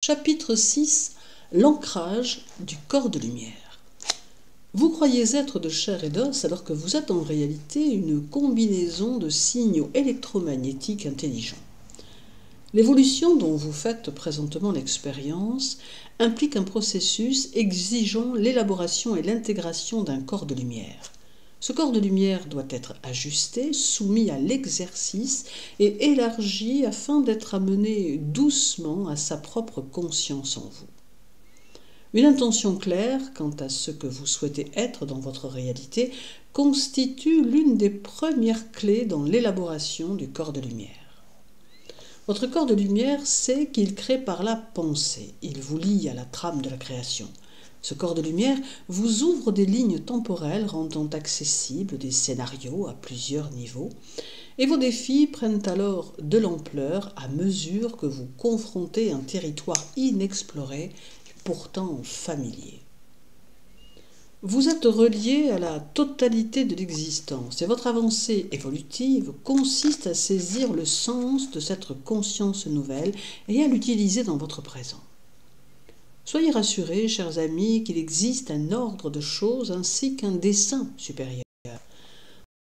Chapitre 6. L'ancrage du corps de lumière. Vous croyez être de chair et d'os alors que vous êtes en réalité une combinaison de signaux électromagnétiques intelligents. L'évolution dont vous faites présentement l'expérience implique un processus exigeant l'élaboration et l'intégration d'un corps de lumière. Ce corps de lumière doit être ajusté, soumis à l'exercice et élargi afin d'être amené doucement à sa propre conscience en vous. Une intention claire quant à ce que vous souhaitez être dans votre réalité constitue l'une des premières clés dans l'élaboration du corps de lumière. Votre corps de lumière sait qu'il crée par la pensée. Il vous lie à la trame de la création. Ce corps de lumière vous ouvre des lignes temporelles rendant accessibles des scénarios à plusieurs niveaux, et vos défis prennent alors de l'ampleur à mesure que vous confrontez un territoire inexploré, pourtant familier. Vous êtes relié à la totalité de l'existence et votre avancée évolutive consiste à saisir le sens de cette conscience nouvelle et à l'utiliser dans votre présent. Soyez rassurés, chers amis, qu'il existe un ordre de choses ainsi qu'un dessein supérieur.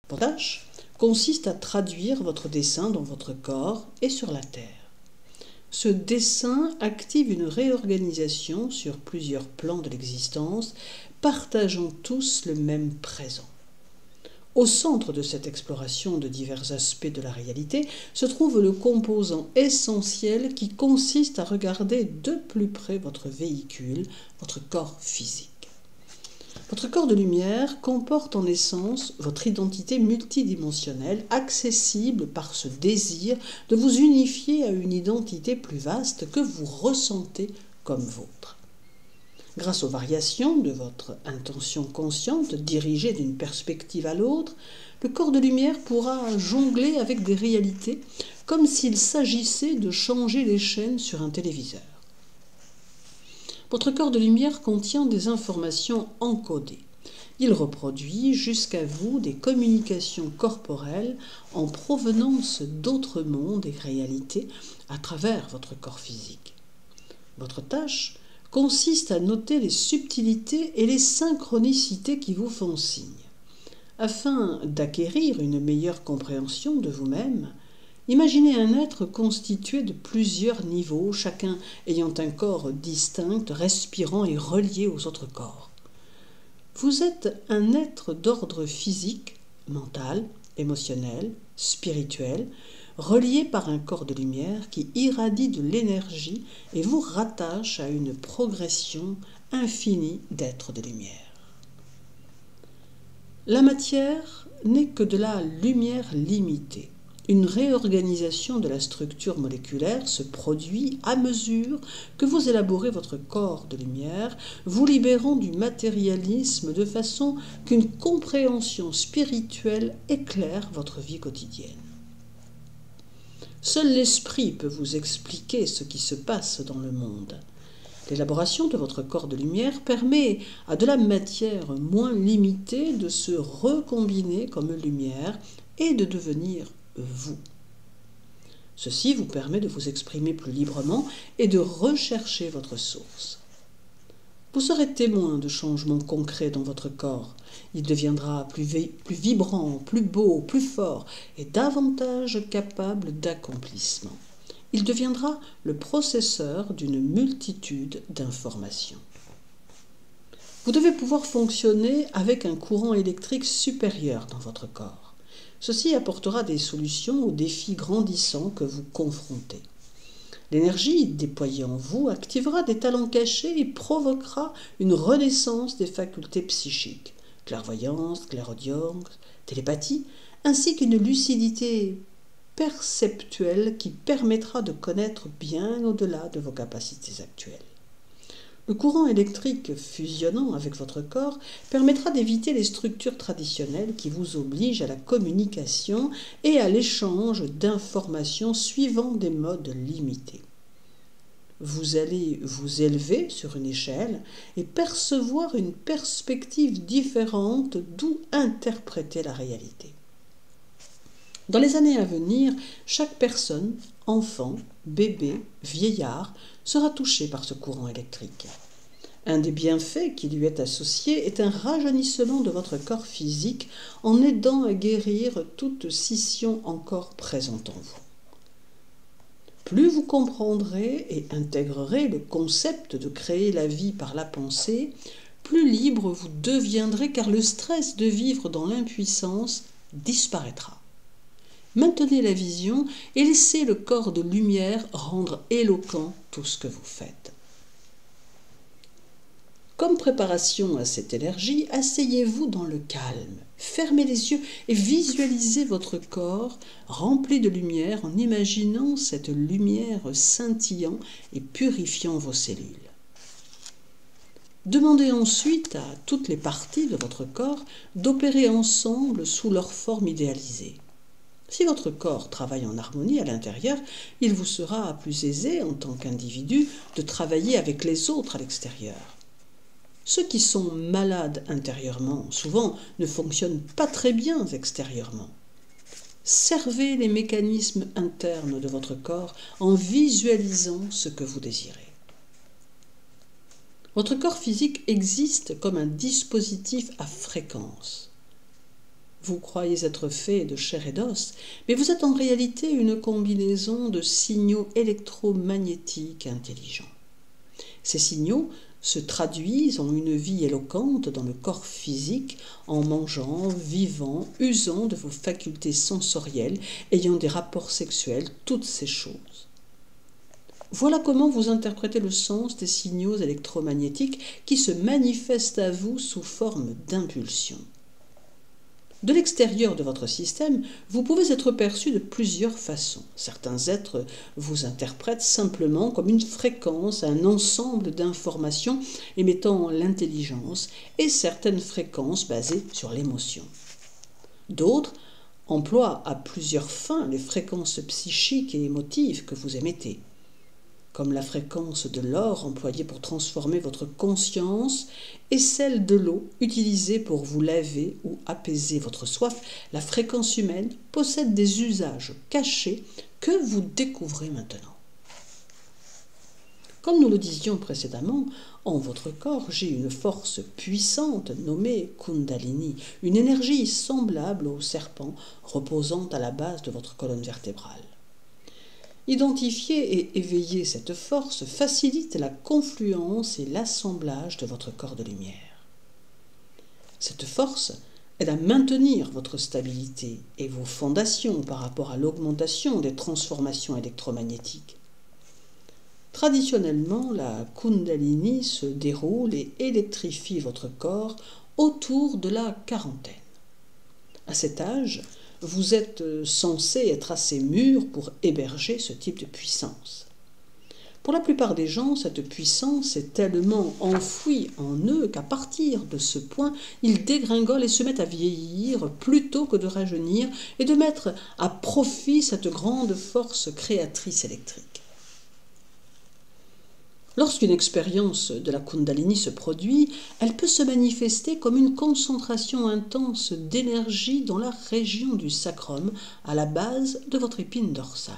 Votre tâche consiste à traduire votre dessein dans votre corps et sur la terre. Ce dessein active une réorganisation sur plusieurs plans de l'existence, partageant tous le même présent. Au centre de cette exploration de divers aspects de la réalité se trouve le composant essentiel qui consiste à regarder de plus près votre véhicule, votre corps physique. Votre corps de lumière comporte en essence votre identité multidimensionnelle, accessible par ce désir de vous unifier à une identité plus vaste que vous ressentez comme vôtre. Grâce aux variations de votre intention consciente dirigée d'une perspective à l'autre, le corps de lumière pourra jongler avec des réalités comme s'il s'agissait de changer les chaînes sur un téléviseur. Votre corps de lumière contient des informations encodées. Il reproduit jusqu'à vous des communications corporelles en provenance d'autres mondes et réalités à travers votre corps physique. Votre tâche consiste à noter les subtilités et les synchronicités qui vous font signe. Afin d'acquérir une meilleure compréhension de vous-même, imaginez un être constitué de plusieurs niveaux, chacun ayant un corps distinct, respirant et relié aux autres corps. Vous êtes un être d'ordre physique, mental, émotionnel, spirituel, relié par un corps de lumière qui irradie de l'énergie et vous rattache à une progression infinie d'êtres de lumière. La matière n'est que de la lumière limitée. Une réorganisation de la structure moléculaire se produit à mesure que vous élaborez votre corps de lumière, vous libérant du matérialisme de façon qu'une compréhension spirituelle éclaire votre vie quotidienne. Seul l'esprit peut vous expliquer ce qui se passe dans le monde. L'élaboration de votre corps de lumière permet à de la matière moins limitée de se recombiner comme lumière et de devenir vous. Ceci vous permet de vous exprimer plus librement et de rechercher votre source. Vous serez témoin de changements concrets dans votre corps. Il deviendra plus vibrant, plus beau, plus fort et davantage capable d'accomplissement. Il deviendra le processeur d'une multitude d'informations. Vous devez pouvoir fonctionner avec un courant électrique supérieur dans votre corps. Ceci apportera des solutions aux défis grandissants que vous confrontez. L'énergie déployée en vous activera des talents cachés et provoquera une renaissance des facultés psychiques, clairvoyance, clairaudience, télépathie, ainsi qu'une lucidité perceptuelle qui permettra de connaître bien au-delà de vos capacités actuelles. Le courant électrique fusionnant avec votre corps permettra d'éviter les structures traditionnelles qui vous obligent à la communication et à l'échange d'informations suivant des modes limités. Vous allez vous élever sur une échelle et percevoir une perspective différente d'où interpréter la réalité. Dans les années à venir, chaque personne, enfant, bébé, vieillard sera touché par ce courant électrique. Un des bienfaits qui lui est associé est un rajeunissement de votre corps physique en aidant à guérir toute scission encore présente en vous. Plus vous comprendrez et intégrerez le concept de créer la vie par la pensée, plus libre vous deviendrez car le stress de vivre dans l'impuissance disparaîtra. Maintenez la vision et laissez le corps de lumière rendre éloquent tout ce que vous faites. Comme préparation à cette énergie, asseyez-vous dans le calme, fermez les yeux et visualisez votre corps rempli de lumière en imaginant cette lumière scintillant et purifiant vos cellules. Demandez ensuite à toutes les parties de votre corps d'opérer ensemble sous leur forme idéalisée. Si votre corps travaille en harmonie à l'intérieur, il vous sera plus aisé en tant qu'individu de travailler avec les autres à l'extérieur. Ceux qui sont malades intérieurement, souvent, ne fonctionnent pas très bien extérieurement. Servez les mécanismes internes de votre corps en visualisant ce que vous désirez. Votre corps physique existe comme un dispositif à fréquence. Vous croyez être fait de chair et d'os, mais vous êtes en réalité une combinaison de signaux électromagnétiques intelligents. Ces signaux se traduisent en une vie éloquente dans le corps physique en mangeant, vivant, usant de vos facultés sensorielles, ayant des rapports sexuels, toutes ces choses. Voilà comment vous interprétez le sens des signaux électromagnétiques qui se manifestent à vous sous forme d'impulsions. De l'extérieur de votre système, vous pouvez être perçu de plusieurs façons. Certains êtres vous interprètent simplement comme une fréquence, un ensemble d'informations émettant l'intelligence et certaines fréquences basées sur l'émotion. D'autres emploient à plusieurs fins les fréquences psychiques et émotives que vous émettez, comme la fréquence de l'or employée pour transformer votre conscience et celle de l'eau utilisée pour vous laver ou apaiser votre soif. La fréquence humaine possède des usages cachés que vous découvrez maintenant. Comme nous le disions précédemment, en votre corps j'ai une force puissante nommée Kundalini, une énergie semblable au serpent reposant à la base de votre colonne vertébrale. Identifier et éveiller cette force facilite la confluence et l'assemblage de votre corps de lumière. Cette force aide à maintenir votre stabilité et vos fondations par rapport à l'augmentation des transformations électromagnétiques. Traditionnellement, la Kundalini se déroule et électrifie votre corps autour de la quarantaine. À cet âge, vous êtes censé être assez mûr pour héberger ce type de puissance. Pour la plupart des gens, cette puissance est tellement enfouie en eux qu'à partir de ce point, ils dégringolent et se mettent à vieillir plutôt que de rajeunir et de mettre à profit cette grande force créatrice électrique. Lorsqu'une expérience de la Kundalini se produit, elle peut se manifester comme une concentration intense d'énergie dans la région du sacrum, à la base de votre épine dorsale.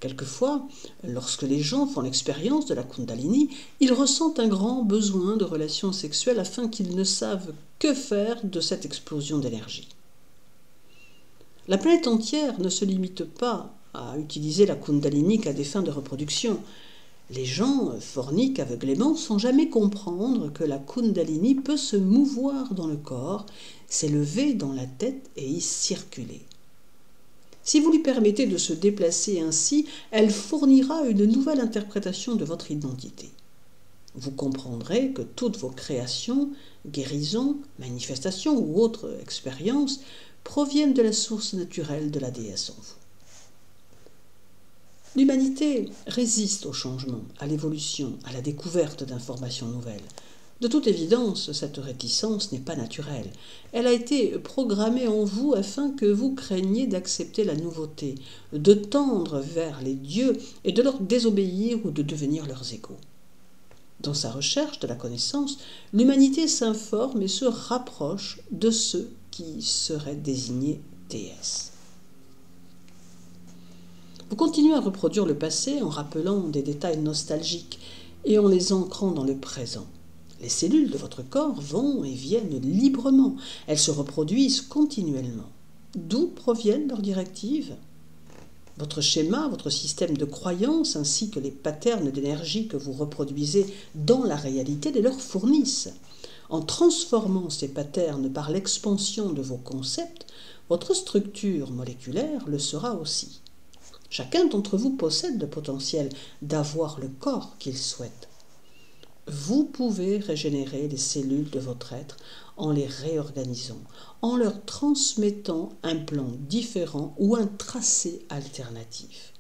Quelquefois, lorsque les gens font l'expérience de la Kundalini, ils ressentent un grand besoin de relations sexuelles afin qu'ils ne savent que faire de cette explosion d'énergie. La planète entière ne se limite pas à utiliser la Kundalini qu'à des fins de reproduction. Les gens forniquent aveuglément sans jamais comprendre que la Kundalini peut se mouvoir dans le corps, s'élever dans la tête et y circuler. Si vous lui permettez de se déplacer ainsi, elle fournira une nouvelle interprétation de votre identité. Vous comprendrez que toutes vos créations, guérisons, manifestations ou autres expériences proviennent de la source naturelle de la déesse en vous. L'humanité résiste au changement, à l'évolution, à la découverte d'informations nouvelles. De toute évidence, cette réticence n'est pas naturelle. Elle a été programmée en vous afin que vous craigniez d'accepter la nouveauté, de tendre vers les dieux et de leur désobéir ou de devenir leurs égaux. Dans sa recherche de la connaissance, l'humanité s'informe et se rapproche de ceux qui seraient désignés déesses. Vous continuez à reproduire le passé en rappelant des détails nostalgiques et en les ancrant dans le présent. Les cellules de votre corps vont et viennent librement, elles se reproduisent continuellement. D'où proviennent leurs directives ? Votre schéma, votre système de croyances ainsi que les patterns d'énergie que vous reproduisez dans la réalité les leur fournissent. En transformant ces patterns par l'expansion de vos concepts, votre structure moléculaire le sera aussi. Chacun d'entre vous possède le potentiel d'avoir le corps qu'il souhaite. Vous pouvez régénérer les cellules de votre être en les réorganisant, en leur transmettant un plan différent ou un tracé alternatif.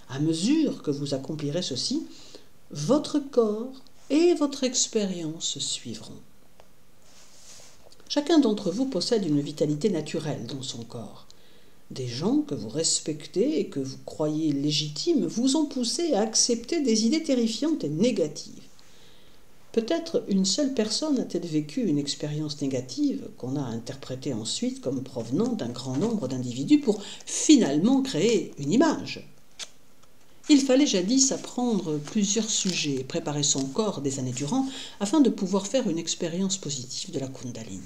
À mesure que vous accomplirez ceci, votre corps et votre expérience suivront. Chacun d'entre vous possède une vitalité naturelle dans son corps. Des gens que vous respectez et que vous croyez légitimes vous ont poussé à accepter des idées terrifiantes et négatives. Peut-être une seule personne a-t-elle vécu une expérience négative qu'on a interprétée ensuite comme provenant d'un grand nombre d'individus pour finalement créer une image. Il fallait jadis apprendre plusieurs sujets et préparer son corps des années durant afin de pouvoir faire une expérience positive de la Kundalini.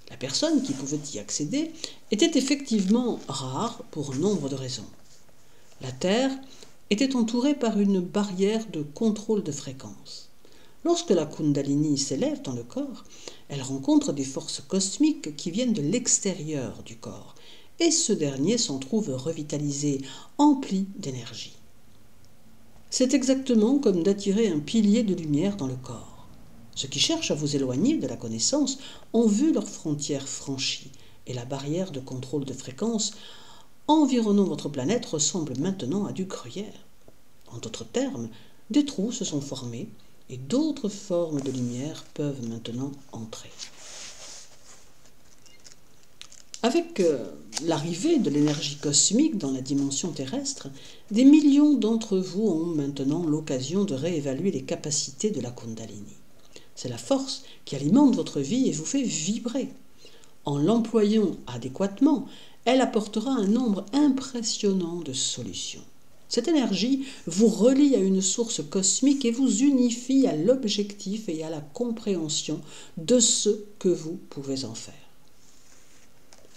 La personne qui pouvait y accéder était effectivement rare pour nombre de raisons. La Terre était entourée par une barrière de contrôle de fréquence. Lorsque la Kundalini s'élève dans le corps, elle rencontre des forces cosmiques qui viennent de l'extérieur du corps, et ce dernier s'en trouve revitalisé, empli d'énergie. C'est exactement comme d'attirer un pilier de lumière dans le corps. Ceux qui cherchent à vous éloigner de la connaissance ont vu leurs frontières franchies, et la barrière de contrôle de fréquence environnant votre planète ressemble maintenant à du gruyère. En d'autres termes, des trous se sont formés, et d'autres formes de lumière peuvent maintenant entrer. Avec l'arrivée de l'énergie cosmique dans la dimension terrestre, des millions d'entre vous ont maintenant l'occasion de réévaluer les capacités de la Kundalini. C'est la force qui alimente votre vie et vous fait vibrer. En l'employant adéquatement, elle apportera un nombre impressionnant de solutions. Cette énergie vous relie à une source cosmique et vous unifie à l'objectif et à la compréhension de ce que vous pouvez en faire.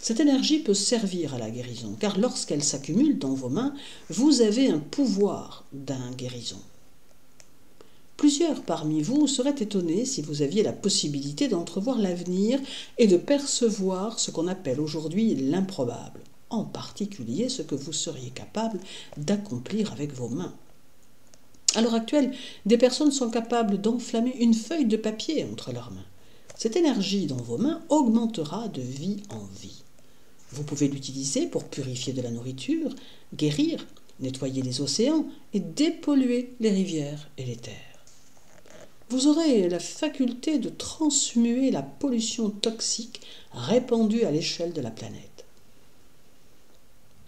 Cette énergie peut servir à la guérison, car lorsqu'elle s'accumule dans vos mains, vous avez un pouvoir d'un guérison. Plusieurs parmi vous seraient étonnés si vous aviez la possibilité d'entrevoir l'avenir et de percevoir ce qu'on appelle aujourd'hui l'improbable. En particulier ce que vous seriez capable d'accomplir avec vos mains. À l'heure actuelle, des personnes sont capables d'enflammer une feuille de papier entre leurs mains. Cette énergie dans vos mains augmentera de vie en vie. Vous pouvez l'utiliser pour purifier de la nourriture, guérir, nettoyer les océans et dépolluer les rivières et les terres. Vous aurez la faculté de transmuer la pollution toxique répandue à l'échelle de la planète.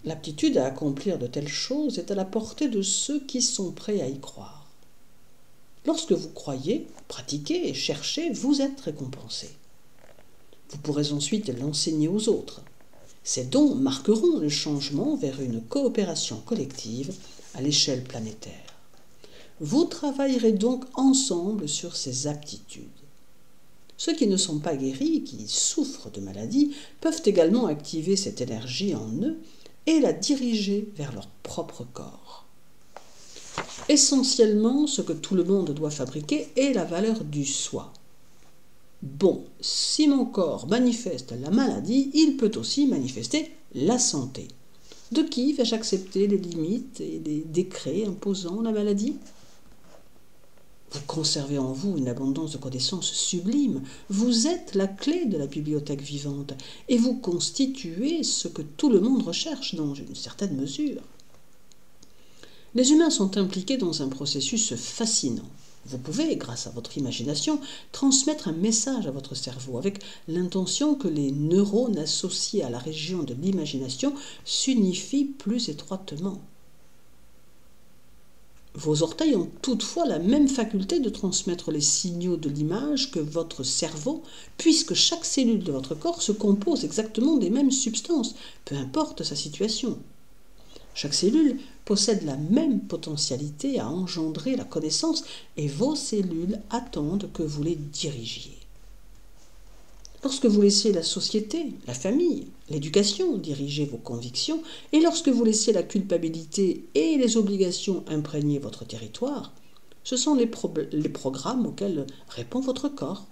L'aptitude à accomplir de telles choses est à la portée de ceux qui sont prêts à y croire. Lorsque vous croyez, pratiquez et cherchez, vous êtes récompensé. Vous pourrez ensuite l'enseigner aux autres. Ces dons marqueront le changement vers une coopération collective à l'échelle planétaire. Vous travaillerez donc ensemble sur ces aptitudes. Ceux qui ne sont pas guéris, qui souffrent de maladies, peuvent également activer cette énergie en eux et la diriger vers leur propre corps. Essentiellement, ce que tout le monde doit fabriquer est la valeur du soi. Bon, si mon corps manifeste la maladie, il peut aussi manifester la santé. De qui vais-je accepter les limites et les décrets imposant la maladie ? Vous conservez en vous une abondance de connaissances sublimes. Vous êtes la clé de la bibliothèque vivante et vous constituez ce que tout le monde recherche dans une certaine mesure. Les humains sont impliqués dans un processus fascinant. Vous pouvez, grâce à votre imagination, transmettre un message à votre cerveau avec l'intention que les neurones associés à la région de l'imagination s'unifient plus étroitement. Vos orteils ont toutefois la même faculté de transmettre les signaux de l'image que votre cerveau, puisque chaque cellule de votre corps se compose exactement des mêmes substances, peu importe sa situation. Chaque cellule possède la même potentialité à engendrer la connaissance et vos cellules attendent que vous les dirigiez. Lorsque vous laissez la société, la famille, l'éducation diriger vos convictions, et lorsque vous laissez la culpabilité et les obligations imprégner votre territoire, ce sont les programmes auxquels répond votre corps.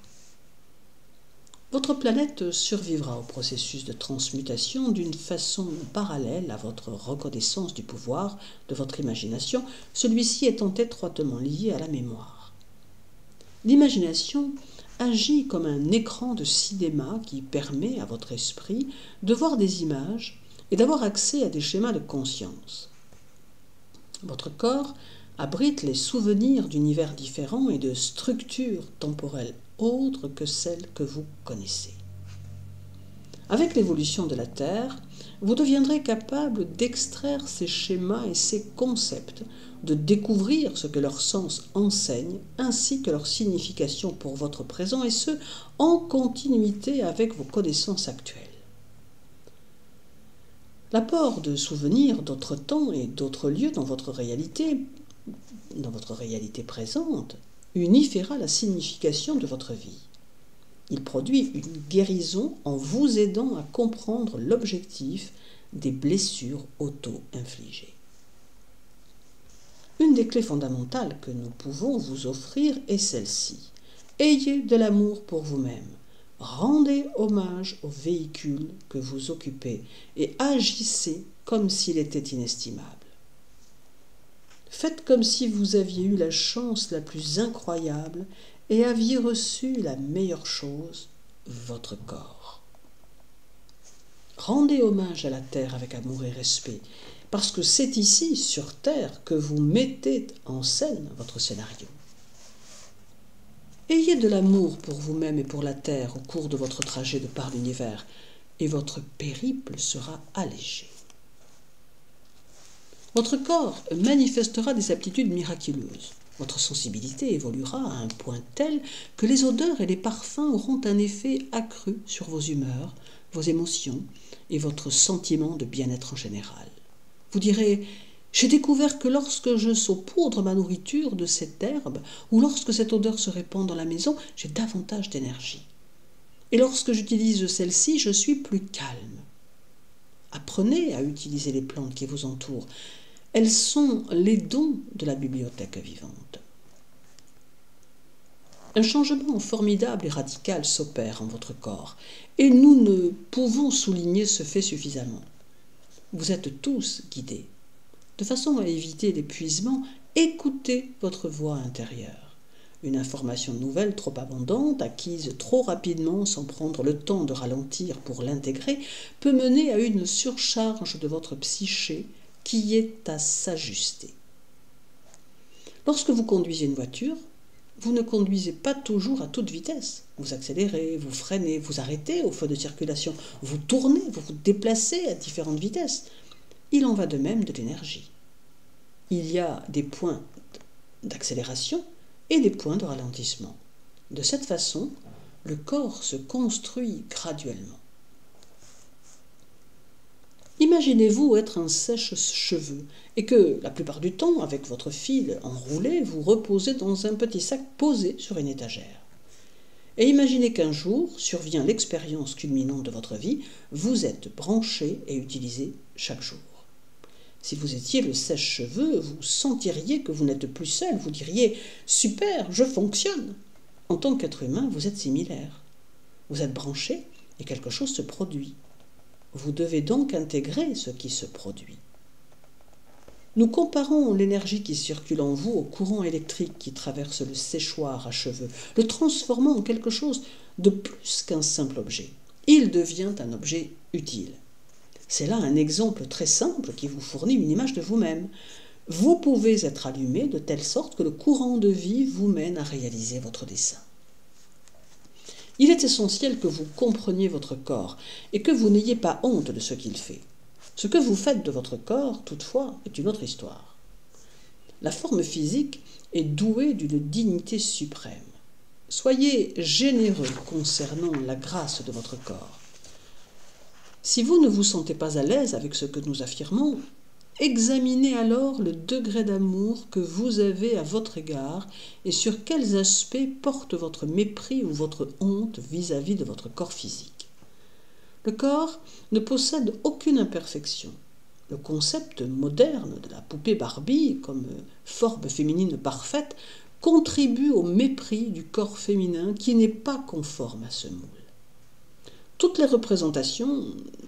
Votre planète survivra au processus de transmutation d'une façon parallèle à votre reconnaissance du pouvoir de votre imagination, celui-ci étant étroitement lié à la mémoire. L'imagination agit comme un écran de cinéma qui permet à votre esprit de voir des images et d'avoir accès à des schémas de conscience. Votre corps abrite les souvenirs d'univers différents et de structures temporelles autres que celles que vous connaissez. Avec l'évolution de la Terre, vous deviendrez capable d'extraire ces schémas et ces concepts, de découvrir ce que leur sens enseigne, ainsi que leur signification pour votre présent, et ce, en continuité avec vos connaissances actuelles. L'apport de souvenirs d'autres temps et d'autres lieux dans votre réalité présente, unifiera la signification de votre vie. Il produit une guérison en vous aidant à comprendre l'objectif des blessures auto-infligées. Une des clés fondamentales que nous pouvons vous offrir est celle-ci. Ayez de l'amour pour vous-même. Rendez hommage au véhicule que vous occupez et agissez comme s'il était inestimable. Faites comme si vous aviez eu la chance la plus incroyable et aviez reçu la meilleure chose, votre corps. Rendez hommage à la Terre avec amour et respect, parce que c'est ici, sur Terre, que vous mettez en scène votre scénario. Ayez de l'amour pour vous-même et pour la Terre au cours de votre trajet de par l'univers, et votre périple sera allégé. Votre corps manifestera des aptitudes miraculeuses. Votre sensibilité évoluera à un point tel que les odeurs et les parfums auront un effet accru sur vos humeurs, vos émotions et votre sentiment de bien-être en général. Vous direz « J'ai découvert que lorsque je saupoudre ma nourriture de cette herbe ou lorsque cette odeur se répand dans la maison, j'ai davantage d'énergie. Et lorsque j'utilise celle-ci, je suis plus calme. » Apprenez à utiliser les plantes qui vous entourent. Elles sont les dons de la bibliothèque vivante. Un changement formidable et radical s'opère en votre corps, et nous ne pouvons souligner ce fait suffisamment. Vous êtes tous guidés. De façon à éviter l'épuisement, écoutez votre voix intérieure. Une information nouvelle trop abondante, acquise trop rapidement sans prendre le temps de ralentir pour l'intégrer, peut mener à une surcharge de votre psyché qui est à s'ajuster. Lorsque vous conduisez une voiture, vous ne conduisez pas toujours à toute vitesse. Vous accélérez, vous freinez, vous arrêtez au feu de circulation, vous tournez, vous vous déplacez à différentes vitesses. Il en va de même de l'énergie. Il y a des points d'accélération et des points de ralentissement. De cette façon, le corps se construit graduellement. Imaginez-vous être un sèche-cheveux et que, la plupart du temps, avec votre fil enroulé, vous reposez dans un petit sac posé sur une étagère. Et imaginez qu'un jour survient l'expérience culminante de votre vie, vous êtes branché et utilisé chaque jour. Si vous étiez le sèche-cheveux, vous sentiriez que vous n'êtes plus seul, vous diriez « Super, je fonctionne !» En tant qu'être humain, vous êtes similaire. Vous êtes branché et quelque chose se produit. Vous devez donc intégrer ce qui se produit. Nous comparons l'énergie qui circule en vous au courant électrique qui traverse le séchoir à cheveux, le transformant en quelque chose de plus qu'un simple objet. Il devient un objet utile. C'est là un exemple très simple qui vous fournit une image de vous-même. Vous pouvez être allumé de telle sorte que le courant de vie vous mène à réaliser votre dessein. Il est essentiel que vous compreniez votre corps et que vous n'ayez pas honte de ce qu'il fait. Ce que vous faites de votre corps, toutefois, est une autre histoire. La forme physique est douée d'une dignité suprême. Soyez généreux concernant la grâce de votre corps. Si vous ne vous sentez pas à l'aise avec ce que nous affirmons, Examinez alors le degré d'amour que vous avez à votre égard et sur quels aspects porte votre mépris ou votre honte vis-à-vis de votre corps physique. Le corps ne possède aucune imperfection. Le concept moderne de la poupée Barbie comme forme féminine parfaite contribue au mépris du corps féminin qui n'est pas conforme à ce moule. Toutes les représentations,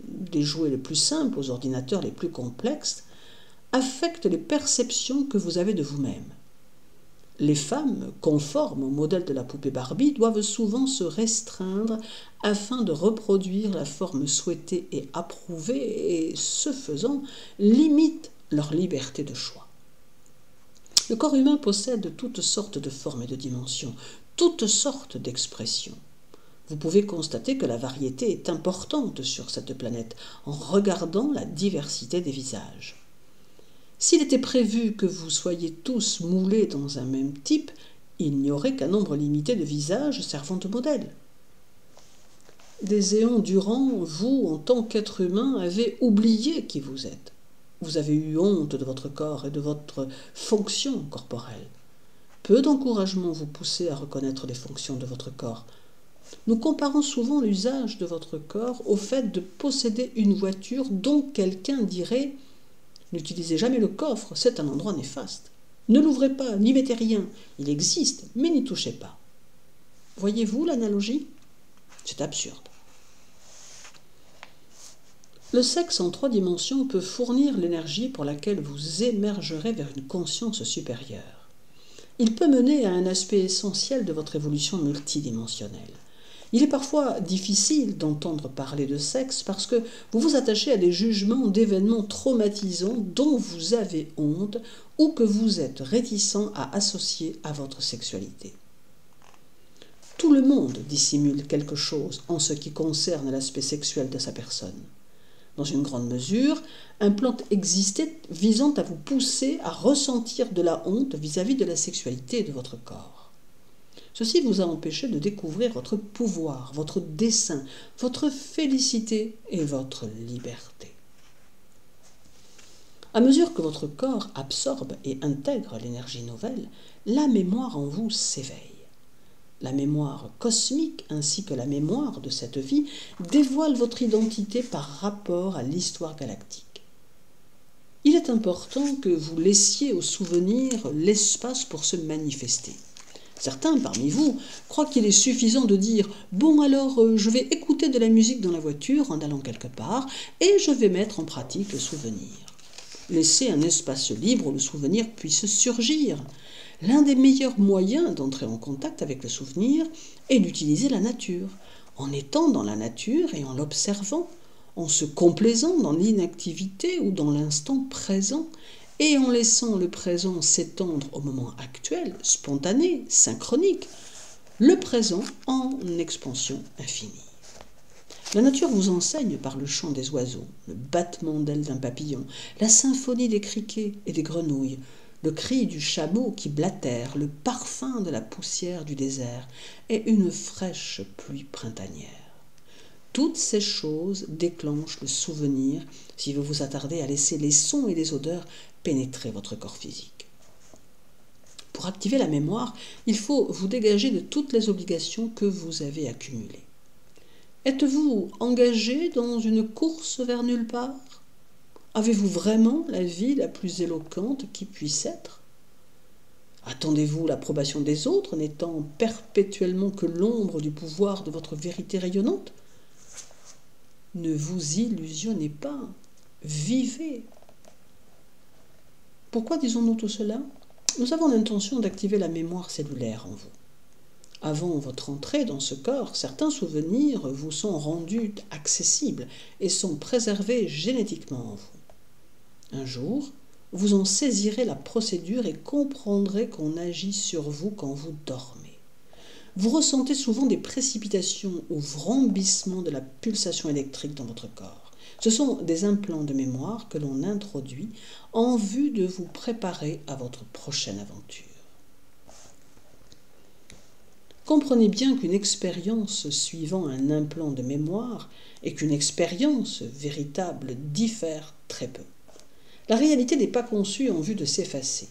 des jouets les plus simples aux ordinateurs les plus complexes, affectent les perceptions que vous avez de vous-même. Les femmes, conformes au modèle de la poupée Barbie, doivent souvent se restreindre afin de reproduire la forme souhaitée et approuvée et, ce faisant, limitent leur liberté de choix. Le corps humain possède toutes sortes de formes et de dimensions, toutes sortes d'expressions. Vous pouvez constater que la variété est importante sur cette planète en regardant la diversité des visages. S'il était prévu que vous soyez tous moulés dans un même type, il n'y aurait qu'un nombre limité de visages servant de modèle. Des éons durant, vous, en tant qu'être humain, avez oublié qui vous êtes. Vous avez eu honte de votre corps et de votre fonction corporelle. Peu d'encouragement vous poussait à reconnaître les fonctions de votre corps. Nous comparons souvent l'usage de votre corps au fait de posséder une voiture dont quelqu'un dirait « N'utilisez jamais le coffre, c'est un endroit néfaste. Ne l'ouvrez pas, n'y mettez rien. Il existe, mais n'y touchez pas. » Voyez-vous l'analogie ? C'est absurde. Le sexe en 3 dimensions peut fournir l'énergie pour laquelle vous émergerez vers une conscience supérieure. Il peut mener à un aspect essentiel de votre évolution multidimensionnelle. Il est parfois difficile d'entendre parler de sexe parce que vous vous attachez à des jugements d'événements traumatisants dont vous avez honte ou que vous êtes réticent à associer à votre sexualité. Tout le monde dissimule quelque chose en ce qui concerne l'aspect sexuel de sa personne. Dans une grande mesure, un plan existait visant à vous pousser à ressentir de la honte vis-à-vis de la sexualité et de votre corps. Ceci vous a empêché de découvrir votre pouvoir, votre dessein, votre félicité et votre liberté. À mesure que votre corps absorbe et intègre l'énergie nouvelle, la mémoire en vous s'éveille. La mémoire cosmique ainsi que la mémoire de cette vie dévoilent votre identité par rapport à l'histoire galactique. Il est important que vous laissiez au souvenir l'espace pour se manifester. Certains parmi vous croient qu'il est suffisant de dire « Bon alors, je vais écouter de la musique dans la voiture en allant quelque part et je vais mettre en pratique le souvenir. » Laissez un espace libre où le souvenir puisse surgir. L'un des meilleurs moyens d'entrer en contact avec le souvenir est d'utiliser la nature, en étant dans la nature et en l'observant, en se complaisant dans l'inactivité ou dans l'instant présent, et en laissant le présent s'étendre au moment actuel, spontané, synchronique, le présent en expansion infinie. La nature vous enseigne par le chant des oiseaux, le battement d'ailes d'un papillon, la symphonie des criquets et des grenouilles, le cri du chameau qui blatère, le parfum de la poussière du désert et une fraîche pluie printanière. Toutes ces choses déclenchent le souvenir si vous vous attardez à laisser les sons et les odeurs pénétrer votre corps physique. Pour activer la mémoire, il faut vous dégager de toutes les obligations que vous avez accumulées. Êtes-vous engagé dans une course vers nulle part ? Avez-vous vraiment la vie la plus éloquente qui puisse être ? Attendez-vous l'approbation des autres, n'étant perpétuellement que l'ombre du pouvoir de votre vérité rayonnante ? Ne vous illusionnez pas, vivez. Pourquoi disons-nous tout cela ? Nous avons l'intention d'activer la mémoire cellulaire en vous. Avant votre entrée dans ce corps, certains souvenirs vous sont rendus accessibles et sont préservés génétiquement en vous. Un jour, vous en saisirez la procédure et comprendrez qu'on agit sur vous quand vous dormez. Vous ressentez souvent des précipitations ou vrombissements de la pulsation électrique dans votre corps. Ce sont des implants de mémoire que l'on introduit en vue de vous préparer à votre prochaine aventure. Comprenez bien qu'une expérience suivant un implant de mémoire et qu'une expérience véritable diffèrent très peu. La réalité n'est pas conçue en vue de s'effacer.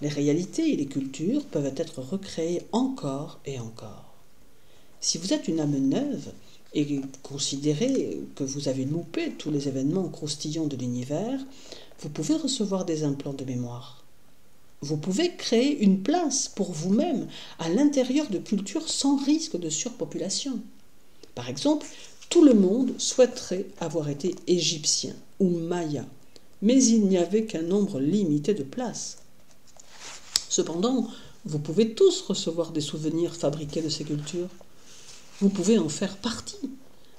Les réalités et les cultures peuvent être recréées encore et encore. Si vous êtes une âme neuve et considérez que vous avez loupé tous les événements croustillants de l'univers, vous pouvez recevoir des implants de mémoire. Vous pouvez créer une place pour vous-même à l'intérieur de cultures sans risque de surpopulation. Par exemple, tout le monde souhaiterait avoir été égyptien ou maya, mais il n'y avait qu'un nombre limité de places. Cependant, vous pouvez tous recevoir des souvenirs fabriqués de ces cultures. Vous pouvez en faire partie.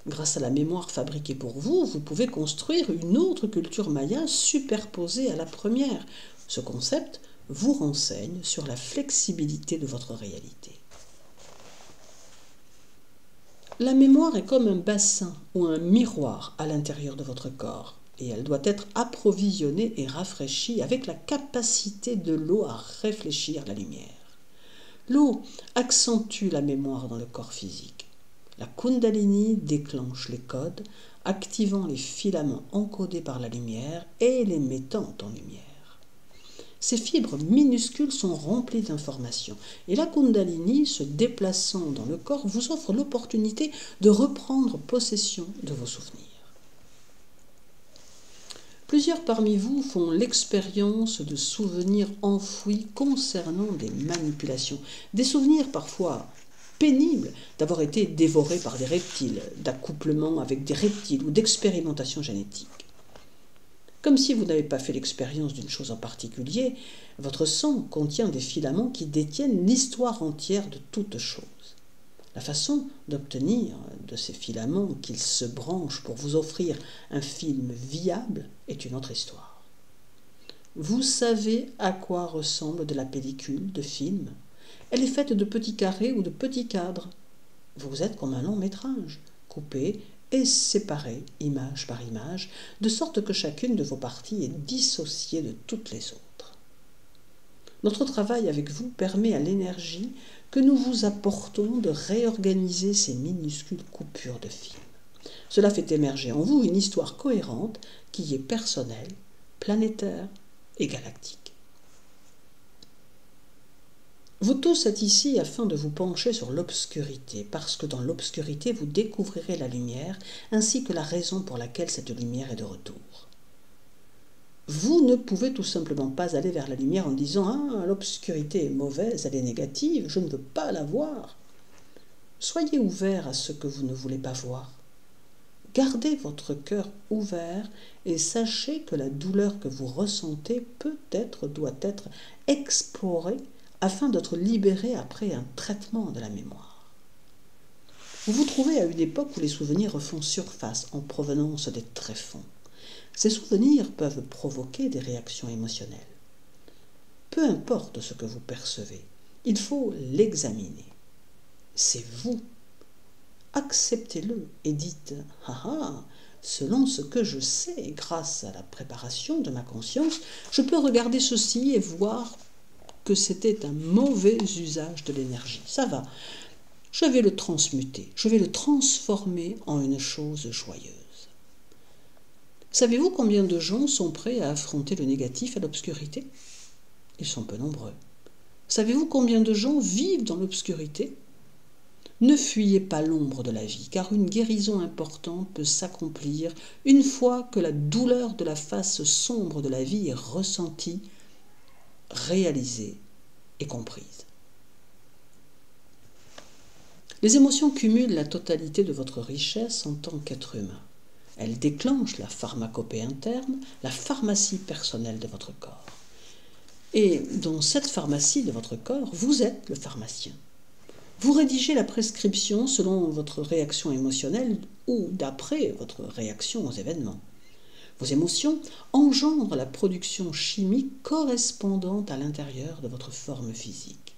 Grâce à la mémoire fabriquée pour vous, vous pouvez construire une autre culture maya superposée à la première. Ce concept vous renseigne sur la flexibilité de votre réalité. La mémoire est comme un bassin ou un miroir à l'intérieur de votre corps et elle doit être approvisionnée et rafraîchie avec la capacité de l'eau à réfléchir la lumière. L'eau accentue la mémoire dans le corps physique. La Kundalini déclenche les codes, activant les filaments encodés par la lumière et les mettant en lumière. Ces fibres minuscules sont remplies d'informations et la Kundalini, se déplaçant dans le corps, vous offre l'opportunité de reprendre possession de vos souvenirs. Plusieurs parmi vous font l'expérience de souvenirs enfouis concernant des manipulations, des souvenirs parfois pénibles d'avoir été dévorés par des reptiles, d'accouplement avec des reptiles ou d'expérimentation génétique. Comme si vous n'avez pas fait l'expérience d'une chose en particulier, votre sang contient des filaments qui détiennent l'histoire entière de toute chose. La façon d'obtenir de ces filaments qu'ils se branchent pour vous offrir un film viable est une autre histoire. Vous savez à quoi ressemble de la pellicule de film. Elle est faite de petits carrés ou de petits cadres. Vous êtes comme un long métrage, coupé et séparé, image par image, de sorte que chacune de vos parties est dissociée de toutes les autres. Notre travail avec vous permet à l'énergie que nous vous apportons de réorganiser ces minuscules coupures de film. Cela fait émerger en vous une histoire cohérente qui est personnelle, planétaire et galactique. Vous tous êtes ici afin de vous pencher sur l'obscurité, parce que dans l'obscurité vous découvrirez la lumière, ainsi que la raison pour laquelle cette lumière est de retour. Vous ne pouvez tout simplement pas aller vers la lumière en disant « Ah, l'obscurité est mauvaise, elle est négative, je ne veux pas la voir ». Soyez ouvert à ce que vous ne voulez pas voir. Gardez votre cœur ouvert et sachez que la douleur que vous ressentez peut-être doit être explorée afin d'être libéré après un traitement de la mémoire. Vous vous trouvez à une époque où les souvenirs refont surface en provenance des tréfonds. Ces souvenirs peuvent provoquer des réactions émotionnelles. Peu importe ce que vous percevez, il faut l'examiner. C'est vous. Acceptez-le et dites « Ah ah, selon ce que je sais, grâce à la préparation de ma conscience, je peux regarder ceci et voir que c'était un mauvais usage de l'énergie. Ça va, je vais le transmuter, je vais le transformer en une chose joyeuse. » Savez-vous combien de gens sont prêts à affronter le négatif et l'obscurité? Ils sont peu nombreux. Savez-vous combien de gens vivent dans l'obscurité? Ne fuyez pas l'ombre de la vie, car une guérison importante peut s'accomplir une fois que la douleur de la face sombre de la vie est ressentie, réalisée et comprise. Les émotions cumulent la totalité de votre richesse en tant qu'être humain. Elles déclenchent la pharmacopée interne, la pharmacie personnelle de votre corps. Et dans cette pharmacie de votre corps, vous êtes le pharmacien. Vous rédigez la prescription selon votre réaction émotionnelle ou d'après votre réaction aux événements. Vos émotions engendrent la production chimique correspondante à l'intérieur de votre forme physique.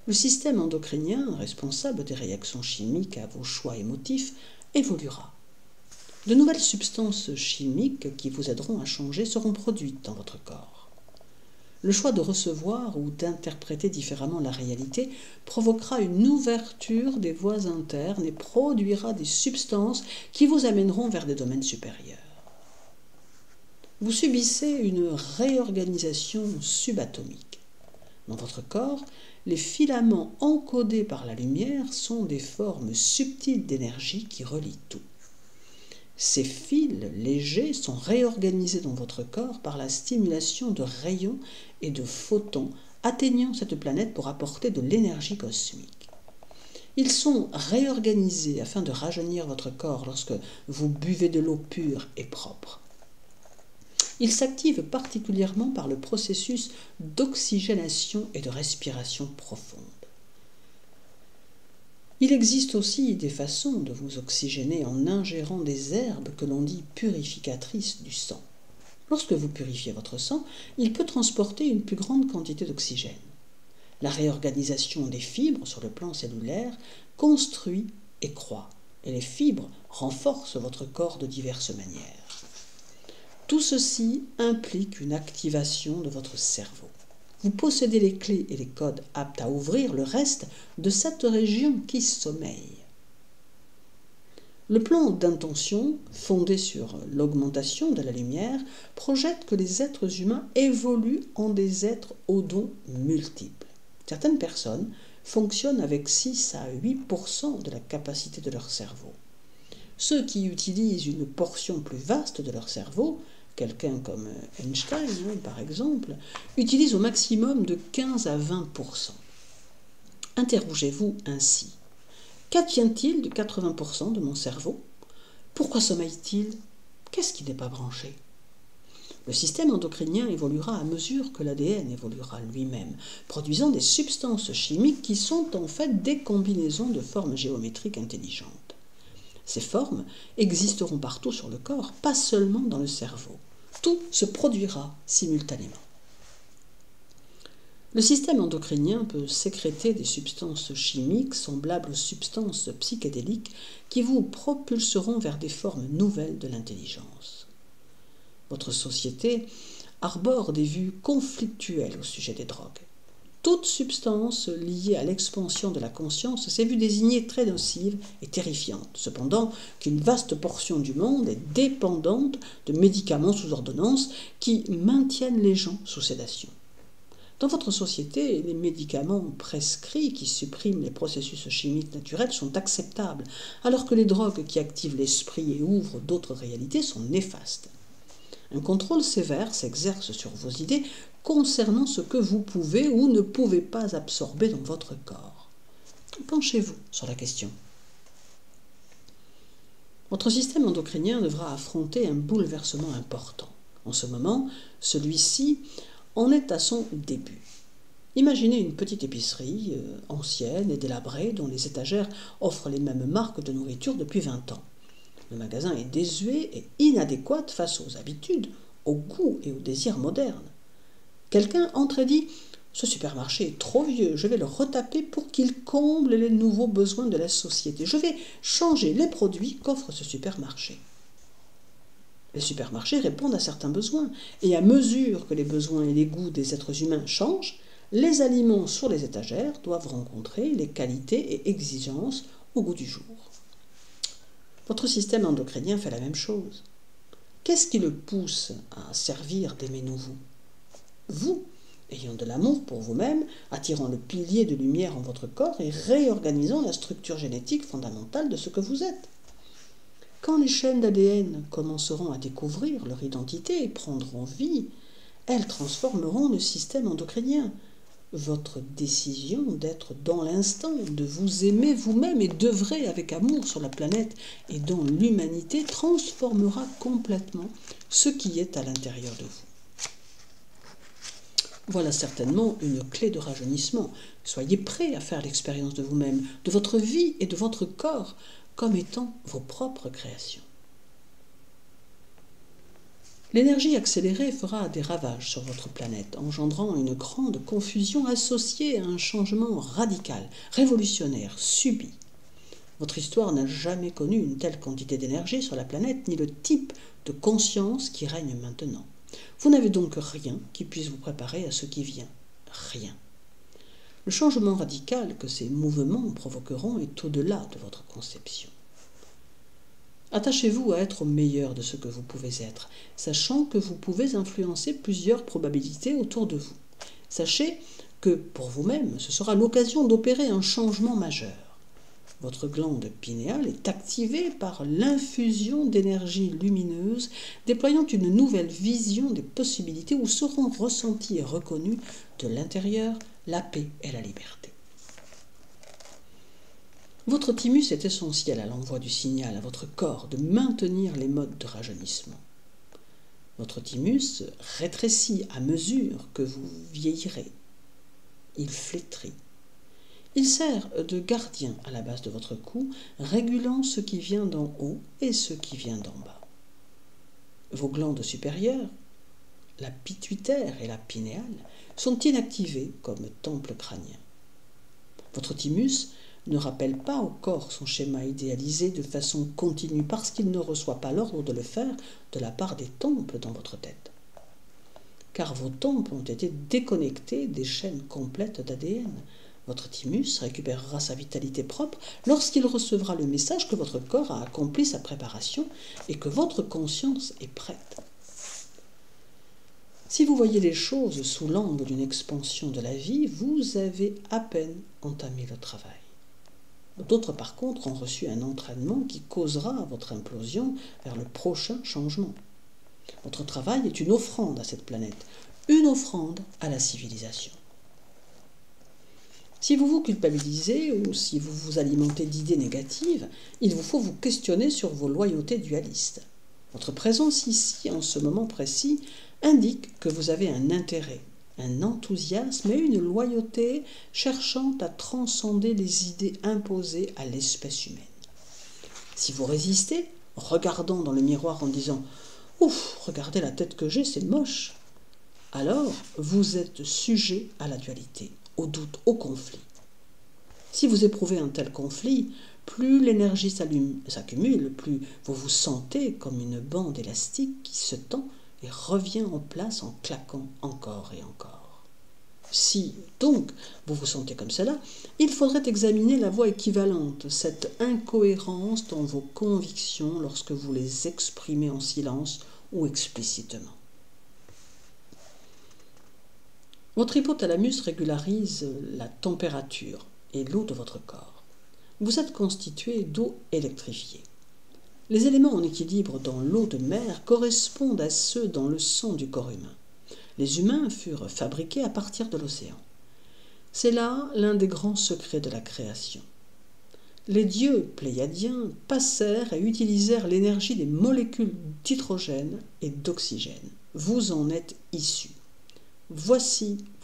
Le système endocrinien, responsable des réactions chimiques à vos choix émotifs, évoluera. De nouvelles substances chimiques qui vous aideront à changer seront produites dans votre corps. Le choix de recevoir ou d'interpréter différemment la réalité provoquera une ouverture des voies internes et produira des substances qui vous amèneront vers des domaines supérieurs. vous subissez une réorganisation subatomique. Dans votre corps, les filaments encodés par la lumière sont des formes subtiles d'énergie qui relient tout. Ces fils légers sont réorganisés dans votre corps par la stimulation de rayons et de photons atteignant cette planète pour apporter de l'énergie cosmique. Ils sont réorganisés afin de rajeunir votre corps lorsque vous buvez de l'eau pure et propre. Ils s'activent particulièrement par le processus d'oxygénation et de respiration profonde. Il existe aussi des façons de vous oxygéner en ingérant des herbes que l'on dit purificatrices du sang. Lorsque vous purifiez votre sang, il peut transporter une plus grande quantité d'oxygène. La réorganisation des fibres sur le plan cellulaire construit et croît, et les fibres renforcent votre corps de diverses manières. Tout ceci implique une activation de votre cerveau. Vous possédez les clés et les codes aptes à ouvrir le reste de cette région qui sommeille. Le plan d'intention, fondé sur l'augmentation de la lumière, projette que les êtres humains évoluent en des êtres aux dons multiples. Certaines personnes fonctionnent avec 6 à 8% de la capacité de leur cerveau. Ceux qui utilisent une portion plus vaste de leur cerveau, quelqu'un comme Einstein par exemple, utilise au maximum de 15 à 20%. Interrogez-vous ainsi. Qu'advient-il de 80% de mon cerveau? Pourquoi sommeille-t-il? Qu'est-ce qui n'est pas branché? Le système endocrinien évoluera à mesure que l'ADN évoluera lui-même, produisant des substances chimiques qui sont en fait des combinaisons de formes géométriques intelligentes. Ces formes existeront partout sur le corps, pas seulement dans le cerveau. Tout se produira simultanément. Le système endocrinien peut sécréter des substances chimiques semblables aux substances psychédéliques qui vous propulseront vers des formes nouvelles de l'intelligence. Votre société arbore des vues conflictuelles au sujet des drogues. Toute substance liée à l'expansion de la conscience s'est vue désignée très nocive et terrifiante, cependant qu'une vaste portion du monde est dépendante de médicaments sous ordonnance qui maintiennent les gens sous sédation. Dans votre société, les médicaments prescrits qui suppriment les processus chimiques naturels sont acceptables, alors que les drogues qui activent l'esprit et ouvrent d'autres réalités sont néfastes. Un contrôle sévère s'exerce sur vos idées concernant ce que vous pouvez ou ne pouvez pas absorber dans votre corps. Penchez-vous sur la question. Votre système endocrinien devra affronter un bouleversement important. En ce moment, celui-ci en est à son début. Imaginez une petite épicerie ancienne et délabrée dont les étagères offrent les mêmes marques de nourriture depuis 20 ans. Le magasin est désuet et inadéquat face aux habitudes, aux goûts et aux désirs modernes. Quelqu'un entre et dit « Ce supermarché est trop vieux, je vais le retaper pour qu'il comble les nouveaux besoins de la société. Je vais changer les produits qu'offre ce supermarché. » Les supermarchés répondent à certains besoins, et à mesure que les besoins et les goûts des êtres humains changent, les aliments sur les étagères doivent rencontrer les qualités et exigences au goût du jour. Votre système endocrinien fait la même chose. Qu'est-ce qui le pousse à servir des mets nouveaux? Vous, ayant de l'amour pour vous-même, attirant le pilier de lumière en votre corps et réorganisant la structure génétique fondamentale de ce que vous êtes. Quand les chaînes d'ADN commenceront à découvrir leur identité et prendront vie, elles transformeront le système endocrinien. Votre décision d'être dans l'instant, de vous aimer vous-même et d'œuvrer avec amour sur la planète et dans l'humanité transformera complètement ce qui est à l'intérieur de vous. Voilà certainement une clé de rajeunissement. Soyez prêts à faire l'expérience de vous-même, de votre vie et de votre corps, comme étant vos propres créations. L'énergie accélérée fera des ravages sur votre planète, engendrant une grande confusion associée à un changement radical, révolutionnaire, subi. Votre histoire n'a jamais connu une telle quantité d'énergie sur la planète, ni le type de conscience qui règne maintenant. Vous n'avez donc rien qui puisse vous préparer à ce qui vient. Rien. Le changement radical que ces mouvements provoqueront est au-delà de votre conception. Attachez-vous à être au meilleur de ce que vous pouvez être, sachant que vous pouvez influencer plusieurs probabilités autour de vous. Sachez que, pour vous-même, ce sera l'occasion d'opérer un changement majeur. Votre glande pinéale est activée par l'infusion d'énergie lumineuse, déployant une nouvelle vision des possibilités où seront ressenties et reconnues de l'intérieur la paix et la liberté. Votre thymus est essentiel à l'envoi du signal à votre corps de maintenir les modes de rajeunissement. Votre thymus rétrécit à mesure que vous vieillirez. Il flétrit. Il sert de gardien à la base de votre cou, régulant ce qui vient d'en haut et ce qui vient d'en bas. Vos glandes supérieures, la pituitaire et la pinéale, sont inactivées comme temple crânien. Votre thymus ne rappelle pas au corps son schéma idéalisé de façon continue parce qu'il ne reçoit pas l'ordre de le faire de la part des temples dans votre tête. Car vos temples ont été déconnectés des chaînes complètes d'ADN. Votre thymus récupérera sa vitalité propre lorsqu'il recevra le message que votre corps a accompli sa préparation et que votre conscience est prête. Si vous voyez les choses sous l'angle d'une expansion de la vie, vous avez à peine entamé le travail. D'autres, par contre, ont reçu un entraînement qui causera votre implosion vers le prochain changement. Votre travail est une offrande à cette planète, une offrande à la civilisation. Si vous vous culpabilisez ou si vous vous alimentez d'idées négatives, il vous faut vous questionner sur vos loyautés dualistes. Votre présence ici, en ce moment précis, indique que vous avez un intérêt, un enthousiasme et une loyauté cherchant à transcender les idées imposées à l'espèce humaine. Si vous résistez, regardant dans le miroir en disant « Ouf, regardez la tête que j'ai, c'est moche », alors vous êtes sujet à la dualité, au doute, au conflit. Si vous éprouvez un tel conflit, plus l'énergie s'accumule, plus vous vous sentez comme une bande élastique qui se tend et revient en place en claquant encore et encore. Si, donc, vous vous sentez comme cela, il faudrait examiner la voie équivalente, cette incohérence dans vos convictions lorsque vous les exprimez en silence ou explicitement. Votre hypothalamus régularise la température et l'eau de votre corps. Vous êtes constitué d'eau électrifiée. Les éléments en équilibre dans l'eau de mer correspondent à ceux dans le sang du corps humain. Les humains furent fabriqués à partir de l'océan. C'est là l'un des grands secrets de la création. Les dieux pléiadiens passèrent et utilisèrent l'énergie des molécules d'hydrogène et d'oxygène. Vous en êtes issus.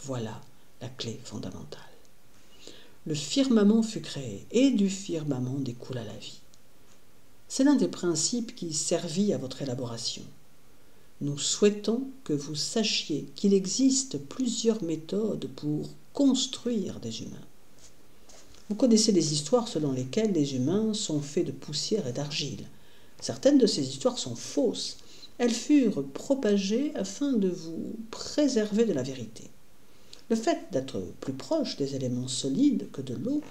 Voilà la clé fondamentale. Le firmament fut créé et du firmament découla la vie. C'est l'un des principes qui servit à votre élaboration. Nous souhaitons que vous sachiez qu'il existe plusieurs méthodes pour construire des humains. Vous connaissez les histoires selon lesquelles les humains sont faits de poussière et d'argile. Certaines de ces histoires sont fausses. Elles furent propagées afin de vous préserver de la vérité. Le fait d'être plus proche des éléments solides que de l'eau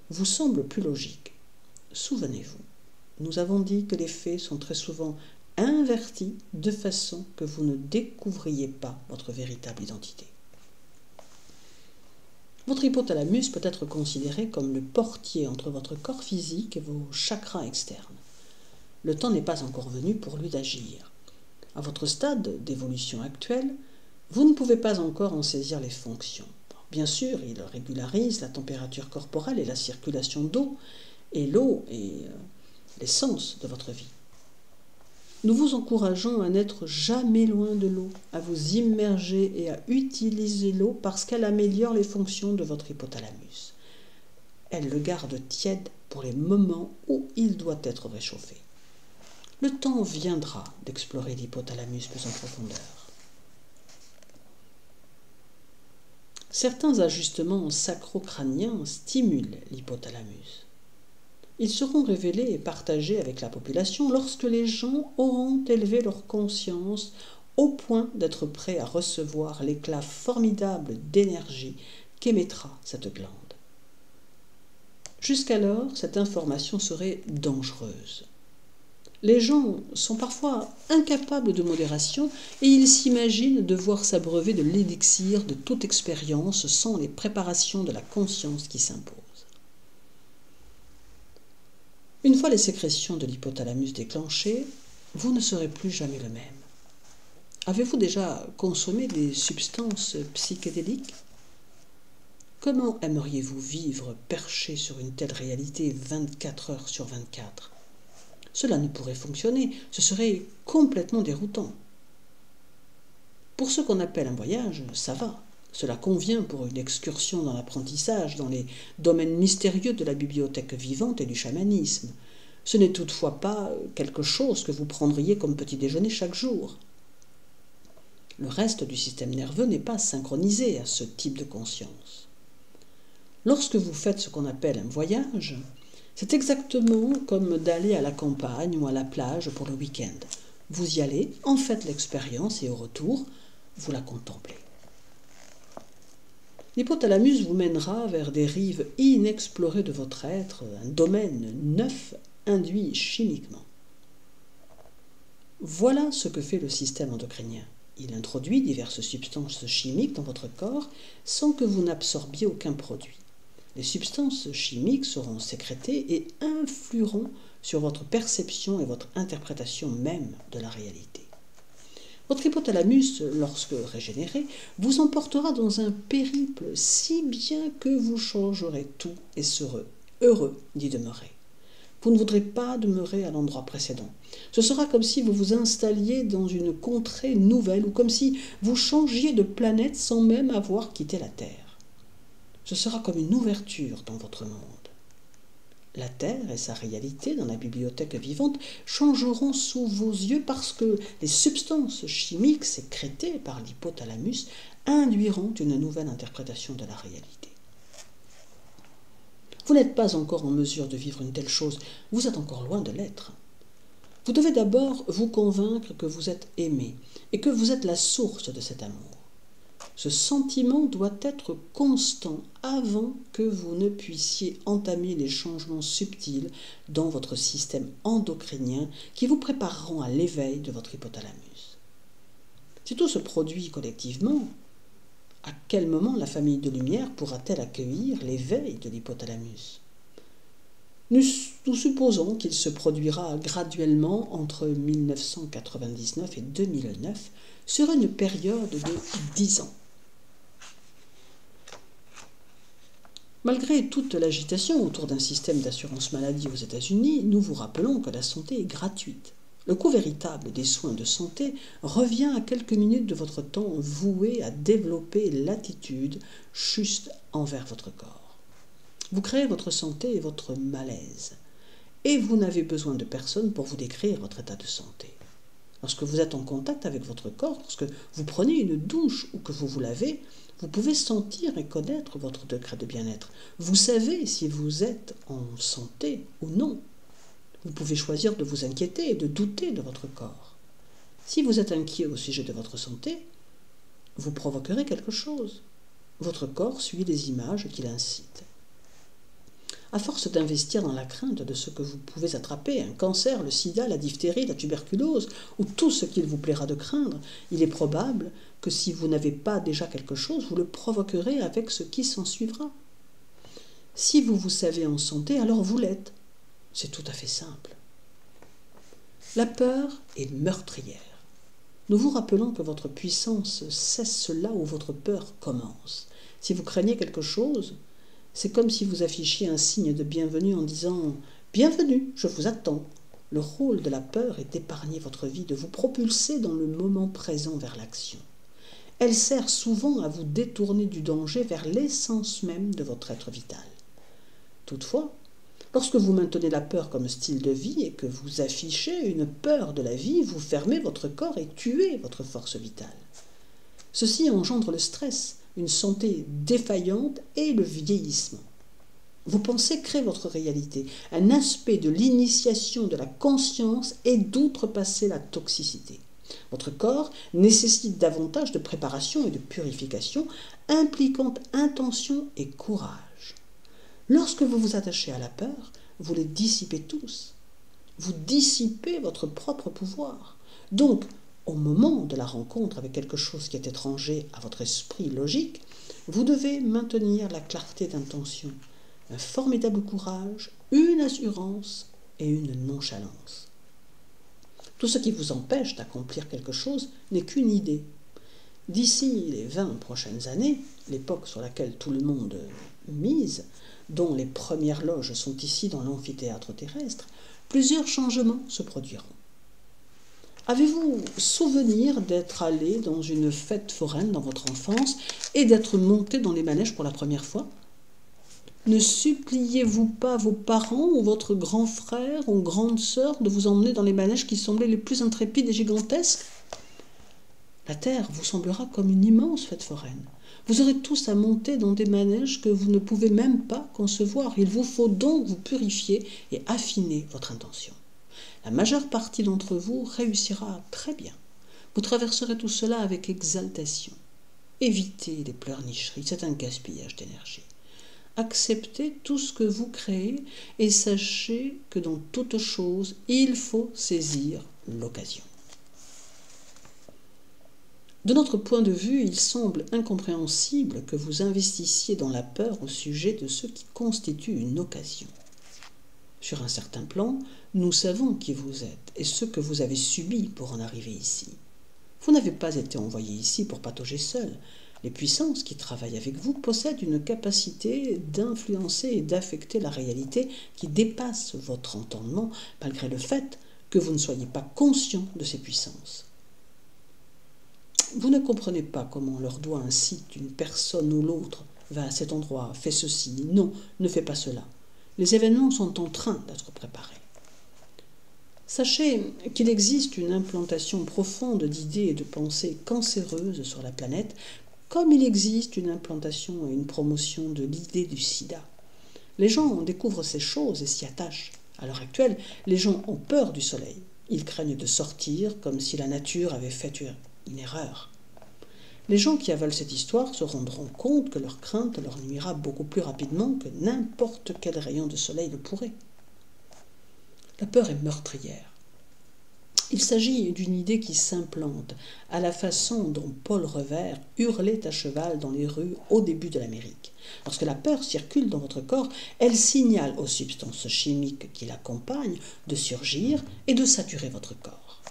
vous semble plus logique. Souvenez-vous, nous avons dit que les faits sont très souvent invertis de façon que vous ne découvriez pas votre véritable identité. Votre hypothalamus peut être considéré comme le portier entre votre corps physique et vos chakras externes. Le temps n'est pas encore venu pour lui d'agir. À votre stade d'évolution actuelle, vous ne pouvez pas encore en saisir les fonctions. Bien sûr, il régularise la température corporelle et la circulation d'eau, et l'eau est l'essence de votre vie. Nous vous encourageons à n'être jamais loin de l'eau, à vous immerger et à utiliser l'eau parce qu'elle améliore les fonctions de votre hypothalamus. Elle le garde tiède pour les moments où il doit être réchauffé. Le temps viendra d'explorer l'hypothalamus plus en profondeur. Certains ajustements sacro-crâniens stimulent l'hypothalamus. Ils seront révélés et partagés avec la population lorsque les gens auront élevé leur conscience au point d'être prêts à recevoir l'éclat formidable d'énergie qu'émettra cette glande. Jusqu'alors, cette information serait dangereuse. Les gens sont parfois incapables de modération et ils s'imaginent devoir s'abreuver de l'élixir de toute expérience sans les préparations de la conscience qui s'imposent. Une fois les sécrétions de l'hypothalamus déclenchées, vous ne serez plus jamais le même. Avez-vous déjà consommé des substances psychédéliques? Comment aimeriez-vous vivre perché sur une telle réalité 24 heures sur 24? Cela ne pourrait fonctionner, ce serait complètement déroutant. Pour ce qu'on appelle un voyage, ça va. Cela convient pour une excursion dans l'apprentissage, dans les domaines mystérieux de la bibliothèque vivante et du chamanisme. Ce n'est toutefois pas quelque chose que vous prendriez comme petit déjeuner chaque jour. Le reste du système nerveux n'est pas synchronisé à ce type de conscience. Lorsque vous faites ce qu'on appelle un voyage, c'est exactement comme d'aller à la campagne ou à la plage pour le week-end. Vous y allez, en faites l'expérience et au retour, vous la contemplez. L'hypothalamus vous mènera vers des rives inexplorées de votre être, un domaine neuf induit chimiquement. Voilà ce que fait le système endocrinien. Il introduit diverses substances chimiques dans votre corps sans que vous n'absorbiez aucun produit. Les substances chimiques seront sécrétées et influeront sur votre perception et votre interprétation même de la réalité. Votre hypothalamus, lorsque régénéré, vous emportera dans un périple si bien que vous changerez tout et serez heureux d'y demeurer. Vous ne voudrez pas demeurer à l'endroit précédent. Ce sera comme si vous vous installiez dans une contrée nouvelle ou comme si vous changiez de planète sans même avoir quitté la Terre. Ce sera comme une ouverture dans votre monde. La Terre et sa réalité dans la bibliothèque vivante changeront sous vos yeux parce que les substances chimiques sécrétées par l'hypothalamus induiront une nouvelle interprétation de la réalité. Vous n'êtes pas encore en mesure de vivre une telle chose, vous êtes encore loin de l'être. Vous devez d'abord vous convaincre que vous êtes aimé et que vous êtes la source de cet amour. Ce sentiment doit être constant avant que vous ne puissiez entamer les changements subtils dans votre système endocrinien qui vous prépareront à l'éveil de votre hypothalamus. Si tout se produit collectivement, à quel moment la famille de lumière pourra-t-elle accueillir l'éveil de l'hypothalamus? Nous supposons qu'il se produira graduellement entre 1999 et 2009 sur une période de 10 ans. Malgré toute l'agitation autour d'un système d'assurance maladie aux États-Unis, nous vous rappelons que la santé est gratuite. Le coût véritable des soins de santé revient à quelques minutes de votre temps voué à développer l'attitude juste envers votre corps. Vous créez votre santé et votre malaise, et vous n'avez besoin de personne pour vous décrire votre état de santé. Lorsque vous êtes en contact avec votre corps, lorsque vous prenez une douche ou que vous vous lavez, vous pouvez sentir et connaître votre degré de bien-être. Vous savez si vous êtes en santé ou non. Vous pouvez choisir de vous inquiéter et de douter de votre corps. Si vous êtes inquiet au sujet de votre santé, vous provoquerez quelque chose. Votre corps suit les images qu'il incite. À force d'investir dans la crainte de ce que vous pouvez attraper, un cancer, le sida, la diphtérie, la tuberculose, ou tout ce qu'il vous plaira de craindre, il est probable que si vous n'avez pas déjà quelque chose, vous le provoquerez avec ce qui s'ensuivra. Si vous vous savez en santé, alors vous l'êtes. C'est tout à fait simple. La peur est meurtrière. Nous vous rappelons que votre puissance cesse là où votre peur commence. Si vous craignez quelque chose, c'est comme si vous affichiez un signe de bienvenue en disant « Bienvenue, je vous attends ». Le rôle de la peur est d'épargner votre vie, de vous propulser dans le moment présent vers l'action. Elle sert souvent à vous détourner du danger vers l'essence même de votre être vital. Toutefois, lorsque vous maintenez la peur comme style de vie et que vous affichez une peur de la vie, vous fermez votre corps et tuez votre force vitale. Ceci engendre le stress, une santé défaillante et le vieillissement. Vos pensées créent votre réalité. Un aspect de l'initiation de la conscience est d'outrepasser la toxicité. Votre corps nécessite davantage de préparation et de purification, impliquant intention et courage. Lorsque vous vous attachez à la peur, vous les dissipez tous. Vous dissipez votre propre pouvoir. Donc, au moment de la rencontre avec quelque chose qui est étranger à votre esprit logique, vous devez maintenir la clarté d'intention, un formidable courage, une assurance et une nonchalance. Tout ce qui vous empêche d'accomplir quelque chose n'est qu'une idée. D'ici les 20 prochaines années, l'époque sur laquelle tout le monde mise, dont les premières loges sont ici dans l'amphithéâtre terrestre, plusieurs changements se produiront. Avez-vous souvenir d'être allé dans une fête foraine dans votre enfance et d'être monté dans les manèges pour la première fois? Ne suppliez-vous pas vos parents ou votre grand frère ou grande sœur de vous emmener dans les manèges qui semblaient les plus intrépides et gigantesques? La Terre vous semblera comme une immense fête foraine. Vous aurez tous à monter dans des manèges que vous ne pouvez même pas concevoir. Il vous faut donc vous purifier et affiner votre intention. La majeure partie d'entre vous réussira très bien. Vous traverserez tout cela avec exaltation. Évitez les pleurnicheries, c'est un gaspillage d'énergie. Acceptez tout ce que vous créez et sachez que dans toute chose, il faut saisir l'occasion. De notre point de vue, il semble incompréhensible que vous investissiez dans la peur au sujet de ce qui constitue une occasion. Sur un certain plan, nous savons qui vous êtes et ce que vous avez subi pour en arriver ici. Vous n'avez pas été envoyé ici pour patauger seul. Les puissances qui travaillent avec vous possèdent une capacité d'influencer et d'affecter la réalité qui dépasse votre entendement, malgré le fait que vous ne soyez pas conscient de ces puissances. Vous ne comprenez pas comment leur doigt incite une personne ou l'autre. Va à cet endroit, fais ceci. Non, ne fais pas cela. Les événements sont en train d'être préparés. Sachez qu'il existe une implantation profonde d'idées et de pensées cancéreuses sur la planète, comme il existe une implantation et une promotion de l'idée du sida. Les gens découvrent ces choses et s'y attachent. À l'heure actuelle, les gens ont peur du soleil. Ils craignent de sortir comme si la nature avait fait une erreur. Les gens qui avalent cette histoire se rendront compte que leur crainte leur nuira beaucoup plus rapidement que n'importe quel rayon de soleil le pourrait. La peur est meurtrière. Il s'agit d'une idée qui s'implante, à la façon dont Paul Revere hurlait à cheval dans les rues au début de l'Amérique. Lorsque la peur circule dans votre corps, elle signale aux substances chimiques qui l'accompagnent de surgir et de saturer votre corps.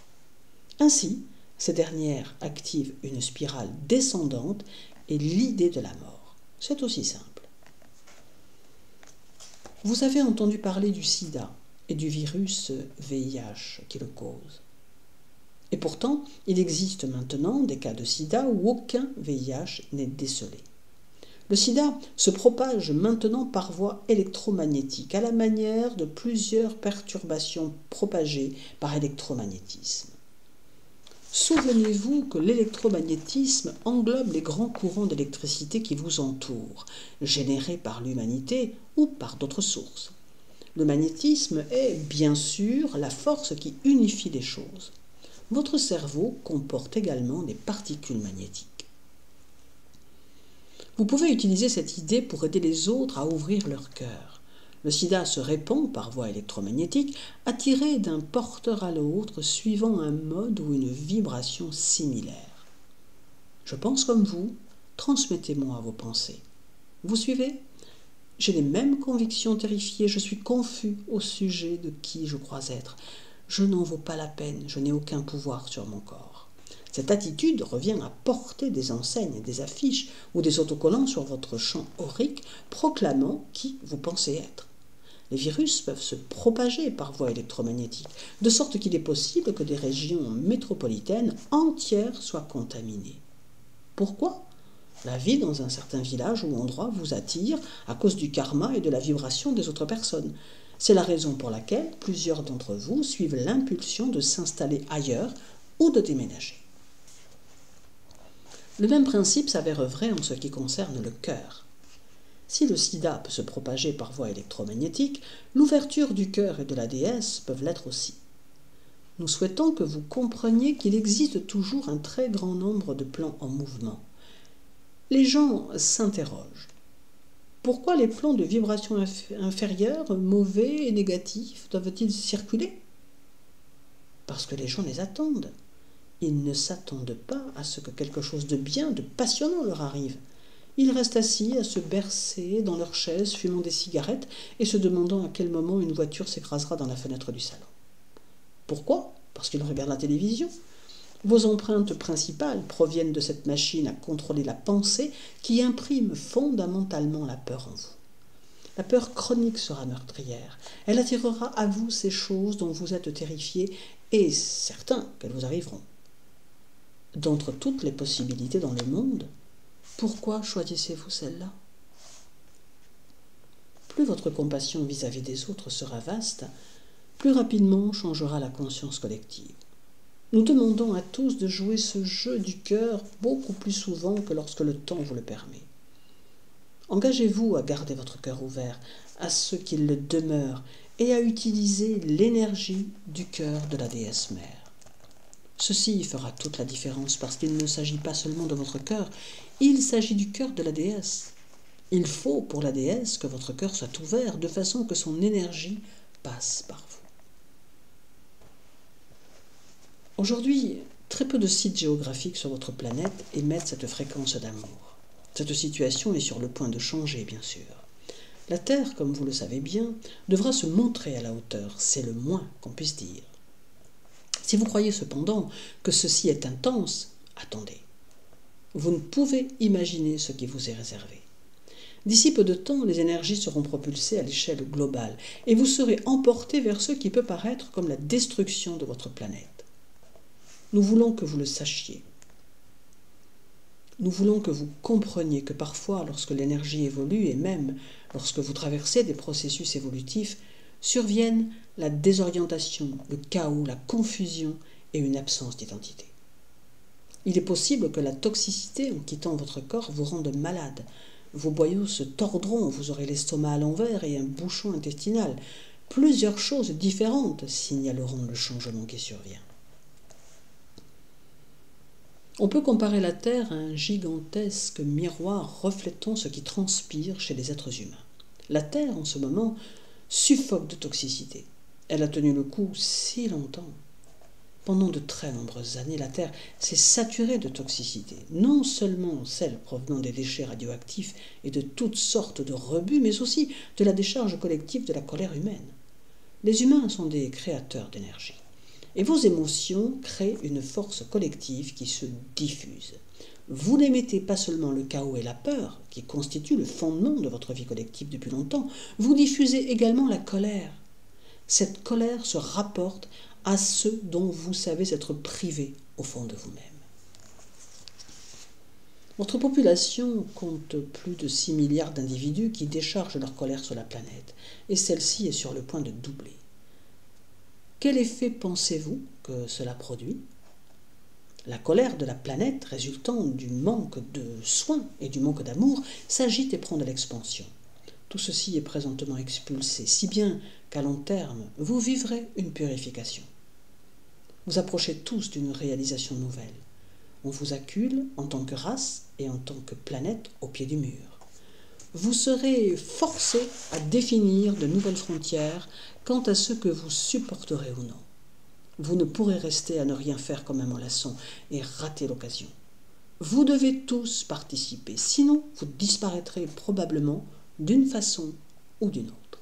Ainsi, ces dernières activent une spirale descendante et l'idée de la mort. C'est aussi simple. Vous avez entendu parler du sida et du virus VIH qui le cause. Et pourtant, il existe maintenant des cas de sida où aucun VIH n'est décelé. Le sida se propage maintenant par voie électromagnétique, à la manière de plusieurs perturbations propagées par électromagnétisme. Souvenez-vous que l'électromagnétisme englobe les grands courants d'électricité qui vous entourent, générés par l'humanité ou par d'autres sources. Le magnétisme est, bien sûr, la force qui unifie les choses. Votre cerveau comporte également des particules magnétiques. Vous pouvez utiliser cette idée pour aider les autres à ouvrir leur cœur. Le sida se répand par voie électromagnétique, attiré d'un porteur à l'autre, suivant un mode ou une vibration similaire. Je pense comme vous, transmettez-moi vos pensées. Vous suivez ? J'ai les mêmes convictions terrifiées, je suis confus au sujet de qui je crois être. Je n'en vaux pas la peine, je n'ai aucun pouvoir sur mon corps. Cette attitude revient à porter des enseignes, des affiches ou des autocollants sur votre champ aurique proclamant qui vous pensez être. Les virus peuvent se propager par voie électromagnétique, de sorte qu'il est possible que des régions métropolitaines entières soient contaminées. Pourquoi ? La vie dans un certain village ou endroit vous attire à cause du karma et de la vibration des autres personnes. C'est la raison pour laquelle plusieurs d'entre vous suivent l'impulsion de s'installer ailleurs ou de déménager. Le même principe s'avère vrai en ce qui concerne le cœur. Si le sida peut se propager par voie électromagnétique, l'ouverture du cœur et de la déesse peuvent l'être aussi. Nous souhaitons que vous compreniez qu'il existe toujours un très grand nombre de plans en mouvement. Les gens s'interrogent. Pourquoi les plans de vibration inférieure, mauvais et négatifs, doivent-ils circuler ? parce que les gens les attendent. Ils ne s'attendent pas à ce que quelque chose de bien, de passionnant leur arrive. Ils restent assis à se bercer dans leurs chaises, fumant des cigarettes et se demandant à quel moment une voiture s'écrasera dans la fenêtre du salon. Pourquoi? Parce qu'ils regardent la télévision. Vos empreintes principales proviennent de cette machine à contrôler la pensée qui imprime fondamentalement la peur en vous. La peur chronique sera meurtrière. Elle attirera à vous ces choses dont vous êtes terrifié et certain qu'elles vous arriveront. D'entre toutes les possibilités dans le monde, pourquoi choisissez-vous celle-là? Plus votre compassion vis-à-vis des autres sera vaste, plus rapidement changera la conscience collective. Nous demandons à tous de jouer ce jeu du cœur beaucoup plus souvent que lorsque le temps vous le permet. Engagez-vous à garder votre cœur ouvert à ce qu'il le demeure et à utiliser l'énergie du cœur de la déesse mère. Ceci fera toute la différence parce qu'il ne s'agit pas seulement de votre cœur, il s'agit du cœur de la déesse. Il faut pour la déesse que votre cœur soit ouvert de façon que son énergie passe par vous. Aujourd'hui, très peu de sites géographiques sur votre planète émettent cette fréquence d'amour. Cette situation est sur le point de changer, bien sûr. La Terre, comme vous le savez bien, devra se montrer à la hauteur, c'est le moins qu'on puisse dire. Si vous croyez cependant que ceci est intense, attendez. Vous ne pouvez imaginer ce qui vous est réservé. D'ici peu de temps, les énergies seront propulsées à l'échelle globale et vous serez emporté vers ce qui peut paraître comme la destruction de votre planète. Nous voulons que vous le sachiez. Nous voulons que vous compreniez que parfois, lorsque l'énergie évolue et même lorsque vous traversez des processus évolutifs, surviennent la désorientation, le chaos, la confusion et une absence d'identité. Il est possible que la toxicité, en quittant votre corps, vous rende malade. Vos boyaux se tordront, vous aurez l'estomac à l'envers et un bouchon intestinal. Plusieurs choses différentes signaleront le changement qui survient. On peut comparer la Terre à un gigantesque miroir reflétant ce qui transpire chez les êtres humains. La Terre, en ce moment, suffoque de toxicité. Elle a tenu le coup si longtemps. Pendant de très nombreuses années, la Terre s'est saturée de toxicité, non seulement celle provenant des déchets radioactifs et de toutes sortes de rebuts, mais aussi de la décharge collective de la colère humaine. Les humains sont des créateurs d'énergie. Et vos émotions créent une force collective qui se diffuse. Vous n'émettez pas seulement le chaos et la peur, qui constituent le fondement de votre vie collective depuis longtemps, vous diffusez également la colère. Cette colère se rapporte à ceux dont vous savez être privés au fond de vous-même. Votre population compte plus de 6 milliards d'individus qui déchargent leur colère sur la planète, et celle-ci est sur le point de doubler. Quel effet pensez-vous que cela produit? La colère de la planète, résultant du manque de soins et du manque d'amour, s'agite et prend de l'expansion. Tout ceci est présentement expulsé, si bien qu'à long terme, vous vivrez une purification. Vous approchez tous d'une réalisation nouvelle. On vous accule en tant que race et en tant que planète au pied du mur. Vous serez forcé à définir de nouvelles frontières quant à ce que vous supporterez ou non. Vous ne pourrez rester à ne rien faire comme un mollasson et rater l'occasion. Vous devez tous participer, sinon vous disparaîtrez probablement d'une façon ou d'une autre.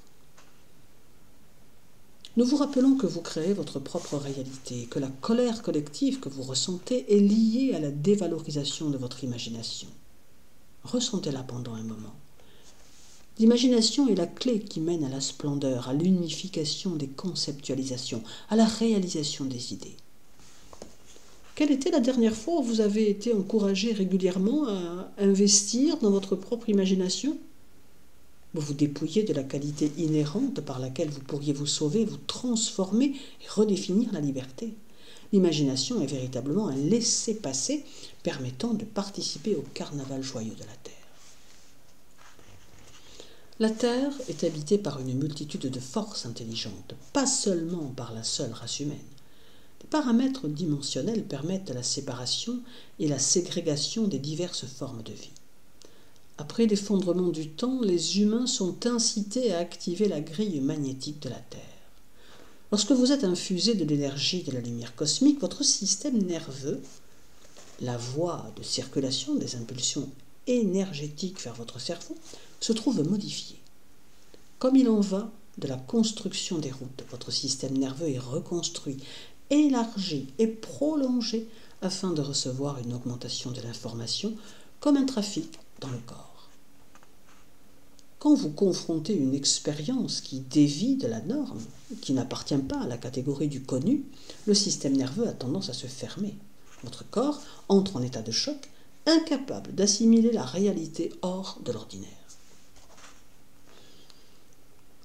Nous vous rappelons que vous créez votre propre réalité, que la colère collective que vous ressentez est liée à la dévalorisation de votre imagination. Ressentez-la pendant un moment. L'imagination est la clé qui mène à la splendeur, à l'unification des conceptualisations, à la réalisation des idées. Quelle était la dernière fois où vous avez été encouragé régulièrement à investir dans votre propre imagination? Vous vous dépouillez de la qualité inhérente par laquelle vous pourriez vous sauver, vous transformer et redéfinir la liberté. L'imagination est véritablement un laissez-passer permettant de participer au carnaval joyeux de la Terre. La Terre est habitée par une multitude de forces intelligentes, pas seulement par la seule race humaine. Les paramètres dimensionnels permettent la séparation et la ségrégation des diverses formes de vie. Après l'effondrement du temps, les humains sont incités à activer la grille magnétique de la Terre. Lorsque vous êtes infusé de l'énergie de la lumière cosmique, votre système nerveux, la voie de circulation des impulsions énergétiques vers votre cerveau, se trouve modifié. Comme il en va de la construction des routes, votre système nerveux est reconstruit, élargi et prolongé afin de recevoir une augmentation de l'information comme un trafic dans le corps. Quand vous confrontez une expérience qui dévie de la norme, qui n'appartient pas à la catégorie du connu, le système nerveux a tendance à se fermer. Votre corps entre en état de choc, incapable d'assimiler la réalité hors de l'ordinaire.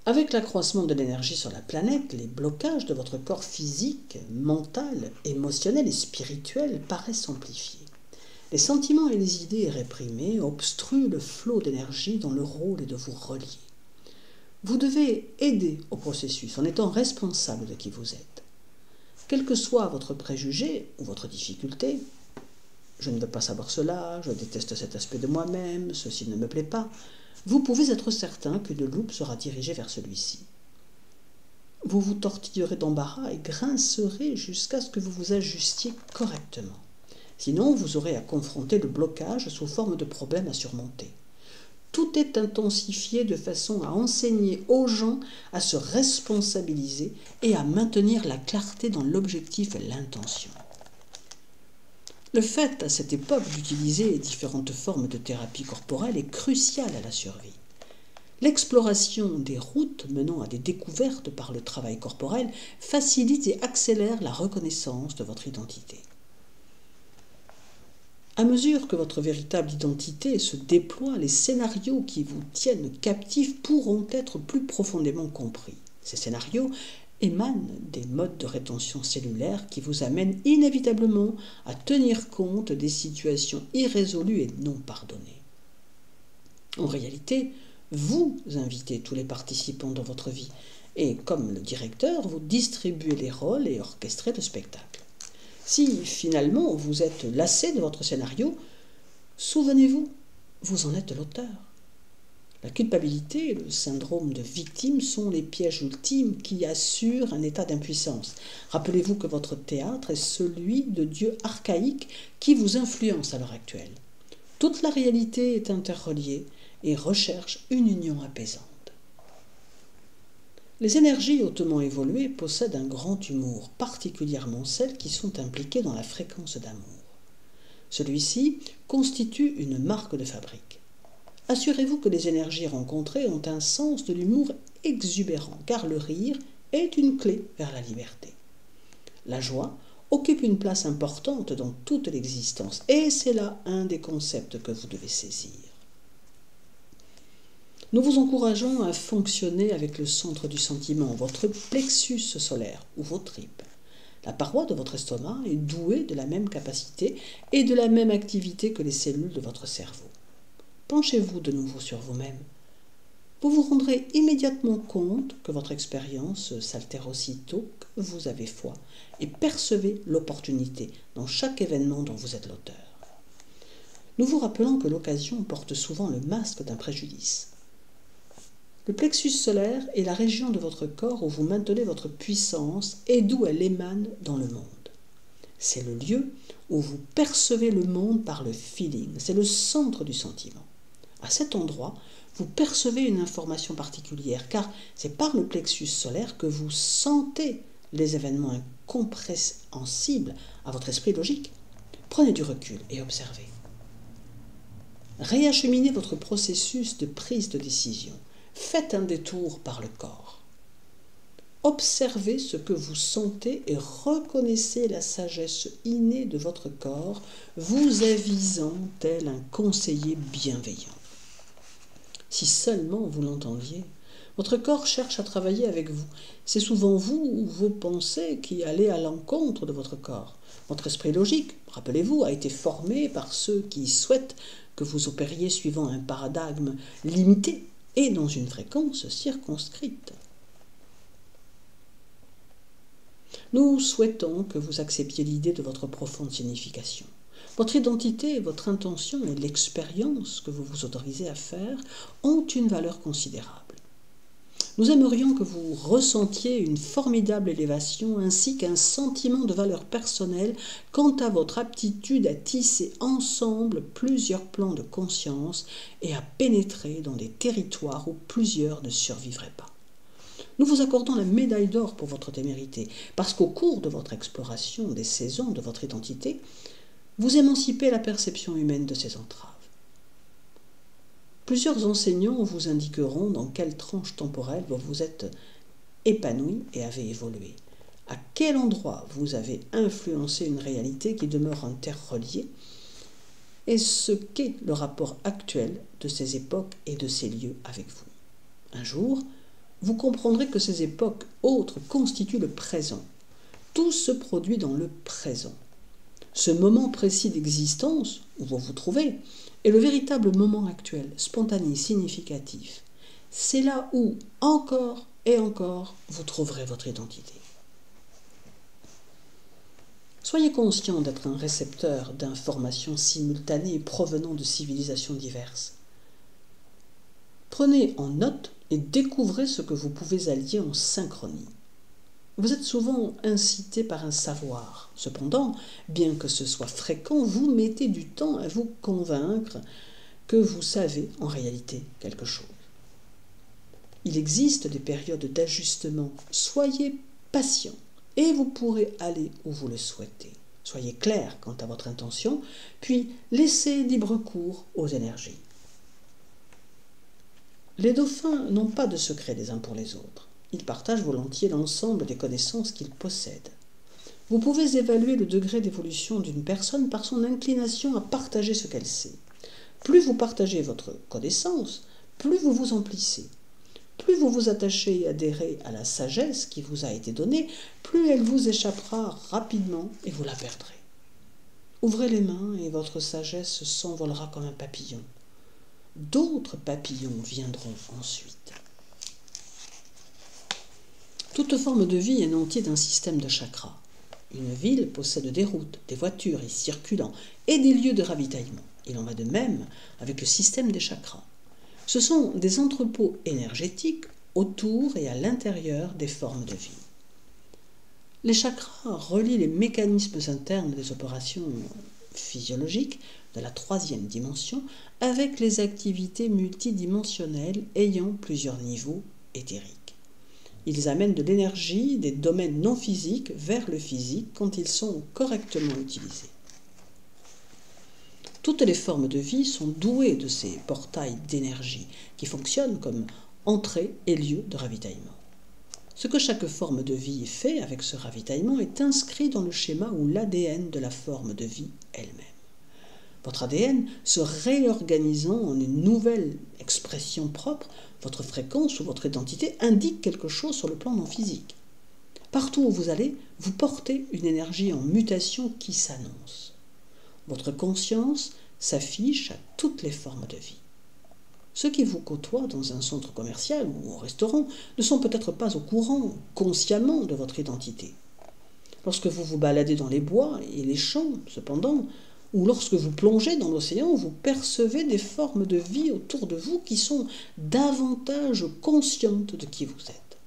Avec l'accroissement de l'énergie sur la planète, les blocages de votre corps physique, mental, émotionnel et spirituel paraissent s'amplifier. Les sentiments et les idées réprimées obstruent le flot d'énergie dont le rôle est de vous relier. Vous devez aider au processus en étant responsable de qui vous êtes. Quel que soit votre préjugé ou votre difficulté, je ne veux pas savoir cela, je déteste cet aspect de moi-même, ceci ne me plaît pas, vous pouvez être certain qu'une loupe sera dirigée vers celui-ci. Vous vous tortillerez d'embarras et grincerez jusqu'à ce que vous vous ajustiez correctement. Sinon, vous aurez à confronter le blocage sous forme de problème à surmonter. Tout est intensifié de façon à enseigner aux gens à se responsabiliser et à maintenir la clarté dans l'objectif et l'intention. Le fait, à cette époque, d'utiliser différentes formes de thérapie corporelle est crucial à la survie. L'exploration des routes menant à des découvertes par le travail corporel facilite et accélère la reconnaissance de votre identité. À mesure que votre véritable identité se déploie, les scénarios qui vous tiennent captifs pourront être plus profondément compris. Ces scénarios émanent des modes de rétention cellulaire qui vous amènent inévitablement à tenir compte des situations irrésolues et non pardonnées. En réalité, vous invitez tous les participants dans votre vie et, comme le directeur, vous distribuez les rôles et orchestrez le spectacle. Si finalement vous êtes lassé de votre scénario, souvenez-vous, vous en êtes l'auteur. La culpabilité et le syndrome de victime sont les pièges ultimes qui assurent un état d'impuissance. Rappelez-vous que votre théâtre est celui de dieux archaïques qui vous influencent à l'heure actuelle. Toute la réalité est interreliée et recherche une union apaisante. Les énergies hautement évoluées possèdent un grand humour, particulièrement celles qui sont impliquées dans la fréquence d'amour. Celui-ci constitue une marque de fabrique. Assurez-vous que les énergies rencontrées ont un sens de l'humour exubérant, car le rire est une clé vers la liberté. La joie occupe une place importante dans toute l'existence, et c'est là un des concepts que vous devez saisir. Nous vous encourageons à fonctionner avec le centre du sentiment, votre plexus solaire ou vos tripes. La paroi de votre estomac est douée de la même capacité et de la même activité que les cellules de votre cerveau. Penchez-vous de nouveau sur vous-même. Vous vous rendrez immédiatement compte que votre expérience s'altère aussitôt que vous avez foi et percevez l'opportunité dans chaque événement dont vous êtes l'auteur. Nous vous rappelons que l'occasion porte souvent le masque d'un préjudice. Le plexus solaire est la région de votre corps où vous maintenez votre puissance et d'où elle émane dans le monde. C'est le lieu où vous percevez le monde par le feeling, c'est le centre du sentiment. À cet endroit, vous percevez une information particulière, car c'est par le plexus solaire que vous sentez les événements incompréhensibles à votre esprit logique. Prenez du recul et observez. Réacheminez votre processus de prise de décision. Faites un détour par le corps. Observez ce que vous sentez et reconnaissez la sagesse innée de votre corps, vous avisant tel un conseiller bienveillant. Si seulement vous l'entendiez, votre corps cherche à travailler avec vous. C'est souvent vous ou vos pensées qui allez à l'encontre de votre corps. Votre esprit logique, rappelez-vous, a été formé par ceux qui souhaitent que vous opériez suivant un paradigme limité et dans une fréquence circonscrite. Nous souhaitons que vous acceptiez l'idée de votre profonde signification. Votre identité, votre intention et l'expérience que vous vous autorisez à faire ont une valeur considérable. Nous aimerions que vous ressentiez une formidable élévation ainsi qu'un sentiment de valeur personnelle quant à votre aptitude à tisser ensemble plusieurs plans de conscience et à pénétrer dans des territoires où plusieurs ne survivraient pas. Nous vous accordons la médaille d'or pour votre témérité, parce qu'au cours de votre exploration des saisons de votre identité, vous émancipez la perception humaine de ses entraves. Plusieurs enseignants vous indiqueront dans quelle tranche temporelle vous vous êtes épanoui et avez évolué, à quel endroit vous avez influencé une réalité qui demeure interreliée, et ce qu'est le rapport actuel de ces époques et de ces lieux avec vous. Un jour, vous comprendrez que ces époques autres constituent le présent. Tout se produit dans le présent. Ce moment précis d'existence, où vous vous trouvez, est le véritable moment actuel, spontané, significatif. C'est là où, encore et encore, vous trouverez votre identité. Soyez conscient d'être un récepteur d'informations simultanées provenant de civilisations diverses. Prenez en note et découvrez ce que vous pouvez allier en synchronie. Vous êtes souvent incité par un savoir. Cependant, bien que ce soit fréquent, vous mettez du temps à vous convaincre que vous savez en réalité quelque chose. Il existe des périodes d'ajustement. Soyez patient et vous pourrez aller où vous le souhaitez. Soyez clair quant à votre intention, puis laissez libre cours aux énergies. Les dauphins n'ont pas de secret les uns pour les autres. Ils partagent volontiers l'ensemble des connaissances qu'ils possèdent. Vous pouvez évaluer le degré d'évolution d'une personne par son inclination à partager ce qu'elle sait. Plus vous partagez votre connaissance, plus vous vous emplissez. Plus vous vous attachez et adhérez à la sagesse qui vous a été donnée, plus elle vous échappera rapidement et vous la perdrez. Ouvrez les mains et votre sagesse s'envolera comme un papillon. D'autres papillons viendront ensuite. Toute forme de vie est nantie d'un système de chakras. Une ville possède des routes, des voitures y circulant et des lieux de ravitaillement. Il en va de même avec le système des chakras. Ce sont des entrepôts énergétiques autour et à l'intérieur des formes de vie. Les chakras relient les mécanismes internes des opérations physiologiques de la troisième dimension avec les activités multidimensionnelles ayant plusieurs niveaux éthériques. Ils amènent de l'énergie des domaines non physiques vers le physique quand ils sont correctement utilisés. Toutes les formes de vie sont douées de ces portails d'énergie qui fonctionnent comme entrée et lieu de ravitaillement. Ce que chaque forme de vie fait avec ce ravitaillement est inscrit dans le schéma ou l'ADN de la forme de vie elle-même. Votre ADN se réorganisant en une nouvelle expression propre, votre fréquence ou votre identité indique quelque chose sur le plan non physique. Partout où vous allez, vous portez une énergie en mutation qui s'annonce. Votre conscience s'affiche à toutes les formes de vie. Ceux qui vous côtoient dans un centre commercial ou au restaurant ne sont peut-être pas au courant consciemment de votre identité. Lorsque vous vous baladez dans les bois et les champs, cependant, ou lorsque vous plongez dans l'océan, vous percevez des formes de vie autour de vous qui sont davantage conscientes de qui vous êtes.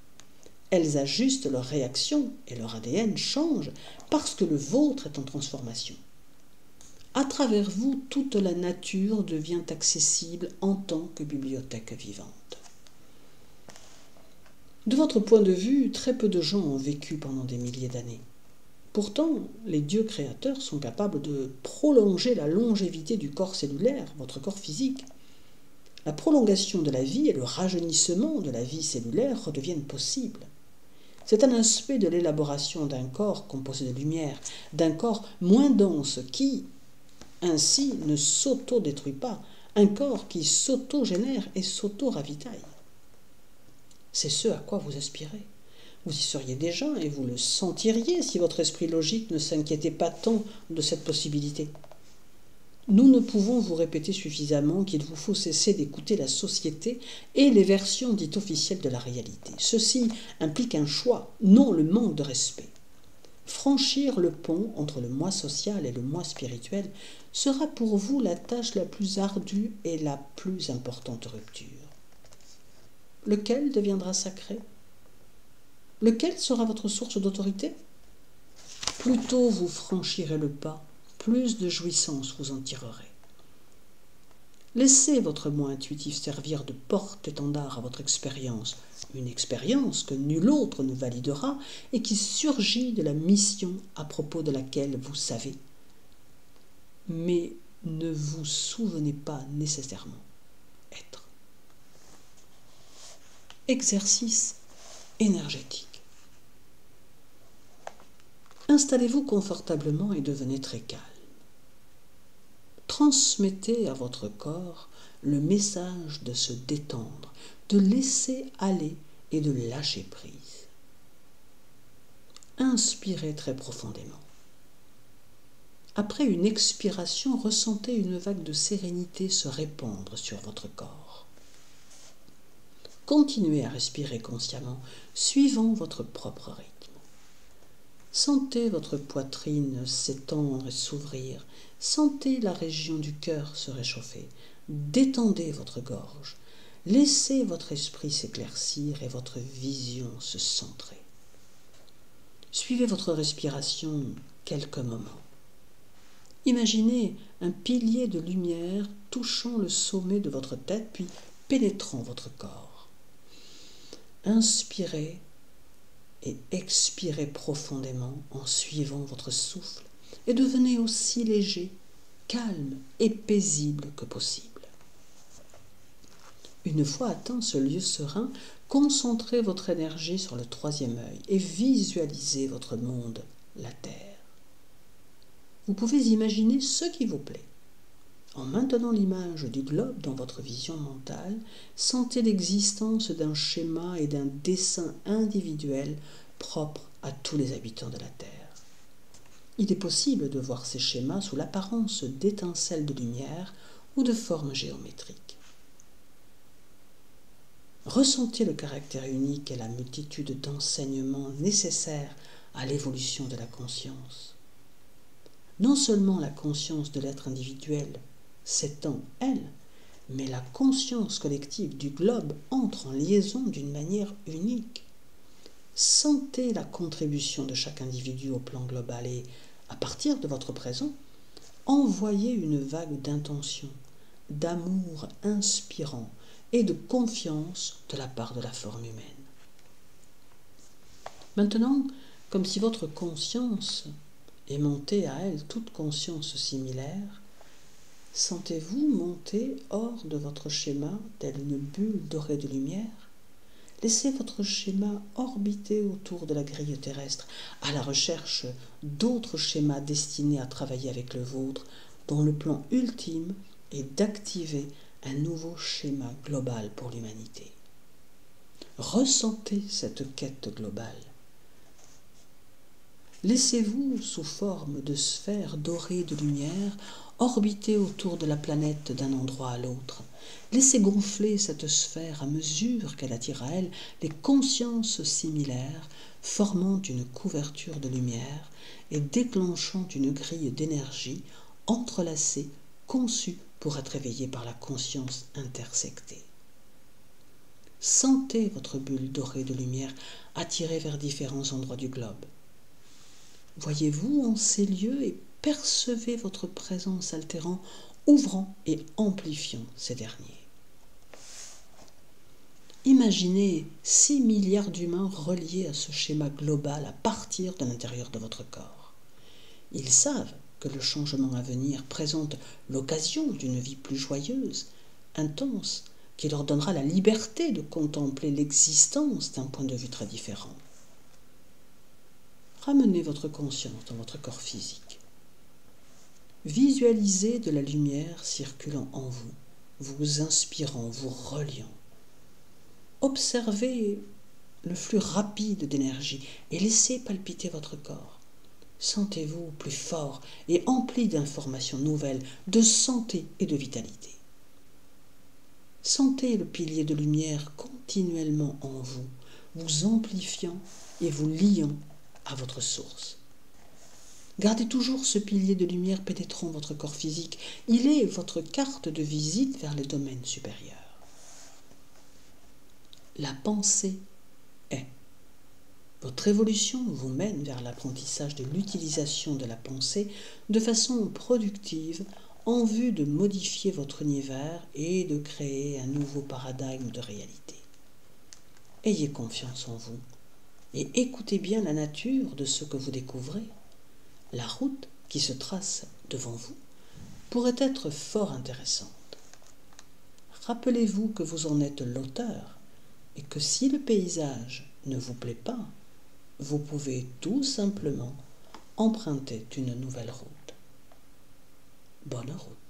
Elles ajustent leurs réactions et leur ADN change parce que le vôtre est en transformation. À travers vous, toute la nature devient accessible en tant que bibliothèque vivante. De votre point de vue, très peu de gens ont vécu pendant des milliers d'années. Pourtant, les dieux créateurs sont capables de prolonger la longévité du corps cellulaire, votre corps physique. La prolongation de la vie et le rajeunissement de la vie cellulaire redeviennent possibles. C'est un aspect de l'élaboration d'un corps composé de lumière, d'un corps moins dense qui, ainsi, ne s'auto-détruit pas, un corps qui s'auto-génère et s'auto-ravitaille. C'est ce à quoi vous aspirez. Vous y seriez déjà et vous le sentiriez si votre esprit logique ne s'inquiétait pas tant de cette possibilité. Nous ne pouvons vous répéter suffisamment qu'il vous faut cesser d'écouter la société et les versions dites officielles de la réalité. Ceci implique un choix, non le manque de respect. Franchir le pont entre le moi social et le moi spirituel sera pour vous la tâche la plus ardue et la plus importante rupture. Lequel deviendra sacré? Lequel sera votre source d'autorité? Plus tôt vous franchirez le pas, plus de jouissance vous en tirerez. Laissez votre moi intuitif servir de porte-étendard à votre expérience, une expérience que nul autre ne validera et qui surgit de la mission à propos de laquelle vous savez. Mais ne vous souvenez pas nécessairement être. Exercice énergétique. Installez-vous confortablement et devenez très calme. Transmettez à votre corps le message de se détendre, de laisser aller et de lâcher prise. Inspirez très profondément. Après une expiration, ressentez une vague de sérénité se répandre sur votre corps. Continuez à respirer consciemment, suivant votre propre rythme. Sentez votre poitrine s'étendre et s'ouvrir. Sentez la région du cœur se réchauffer. Détendez votre gorge. Laissez votre esprit s'éclaircir et votre vision se centrer. Suivez votre respiration quelques moments. Imaginez un pilier de lumière touchant le sommet de votre tête puis pénétrant votre corps. Inspirez et expirez profondément en suivant votre souffle et devenez aussi léger, calme et paisible que possible. Une fois atteint ce lieu serein, concentrez votre énergie sur le troisième œil et visualisez votre monde, la Terre. Vous pouvez imaginer ce qui vous plaît. En maintenant l'image du globe dans votre vision mentale, sentez l'existence d'un schéma et d'un dessin individuel propre à tous les habitants de la Terre. Il est possible de voir ces schémas sous l'apparence d'étincelles de lumière ou de formes géométriques. Ressentez le caractère unique et la multitude d'enseignements nécessaires à l'évolution de la conscience. Non seulement la conscience de l'être individuel s'étend, elle, mais la conscience collective du globe entre en liaison d'une manière unique. Sentez la contribution de chaque individu au plan global et, à partir de votre présent, envoyez une vague d'intention, d'amour inspirant et de confiance de la part de la forme humaine. Maintenant, comme si votre conscience aimantait à elle toute conscience similaire, sentez-vous monter hors de votre schéma telle une bulle dorée de lumière? Laissez votre schéma orbiter autour de la grille terrestre, à la recherche d'autres schémas destinés à travailler avec le vôtre, dont le plan ultime est d'activer un nouveau schéma global pour l'humanité. Ressentez cette quête globale. Laissez-vous, sous forme de sphères dorées de lumière, orbiter autour de la planète d'un endroit à l'autre. Laissez gonfler cette sphère à mesure qu'elle attire à elle les consciences similaires, formant une couverture de lumière et déclenchant une grille d'énergie entrelacée, conçue pour être éveillée par la conscience intersectée. Sentez votre bulle dorée de lumière attirée vers différents endroits du globe. Voyez-vous en ces lieux et percevez votre présence altérant, ouvrant et amplifiant ces derniers. Imaginez 6 milliards d'humains reliés à ce schéma global à partir de l'intérieur de votre corps. Ils savent que le changement à venir présente l'occasion d'une vie plus joyeuse, intense, qui leur donnera la liberté de contempler l'existence d'un point de vue très différent. Ramenez votre conscience dans votre corps physique. Visualisez de la lumière circulant en vous, vous inspirant, vous reliant. Observez le flux rapide d'énergie et laissez palpiter votre corps. Sentez-vous plus fort et empli d'informations nouvelles, de santé et de vitalité. Sentez le pilier de lumière continuellement en vous, vous amplifiant et vous liant à votre source. Gardez toujours ce pilier de lumière pénétrant votre corps physique. Il est votre carte de visite vers les domaines supérieurs. La pensée est. Votre évolution vous mène vers l'apprentissage de l'utilisation de la pensée de façon productive en vue de modifier votre univers et de créer un nouveau paradigme de réalité. Ayez confiance en vous et écoutez bien la nature de ce que vous découvrez. La route qui se trace devant vous pourrait être fort intéressante. Rappelez-vous que vous en êtes l'auteur et que si le paysage ne vous plaît pas, vous pouvez tout simplement emprunter une nouvelle route. Bonne route.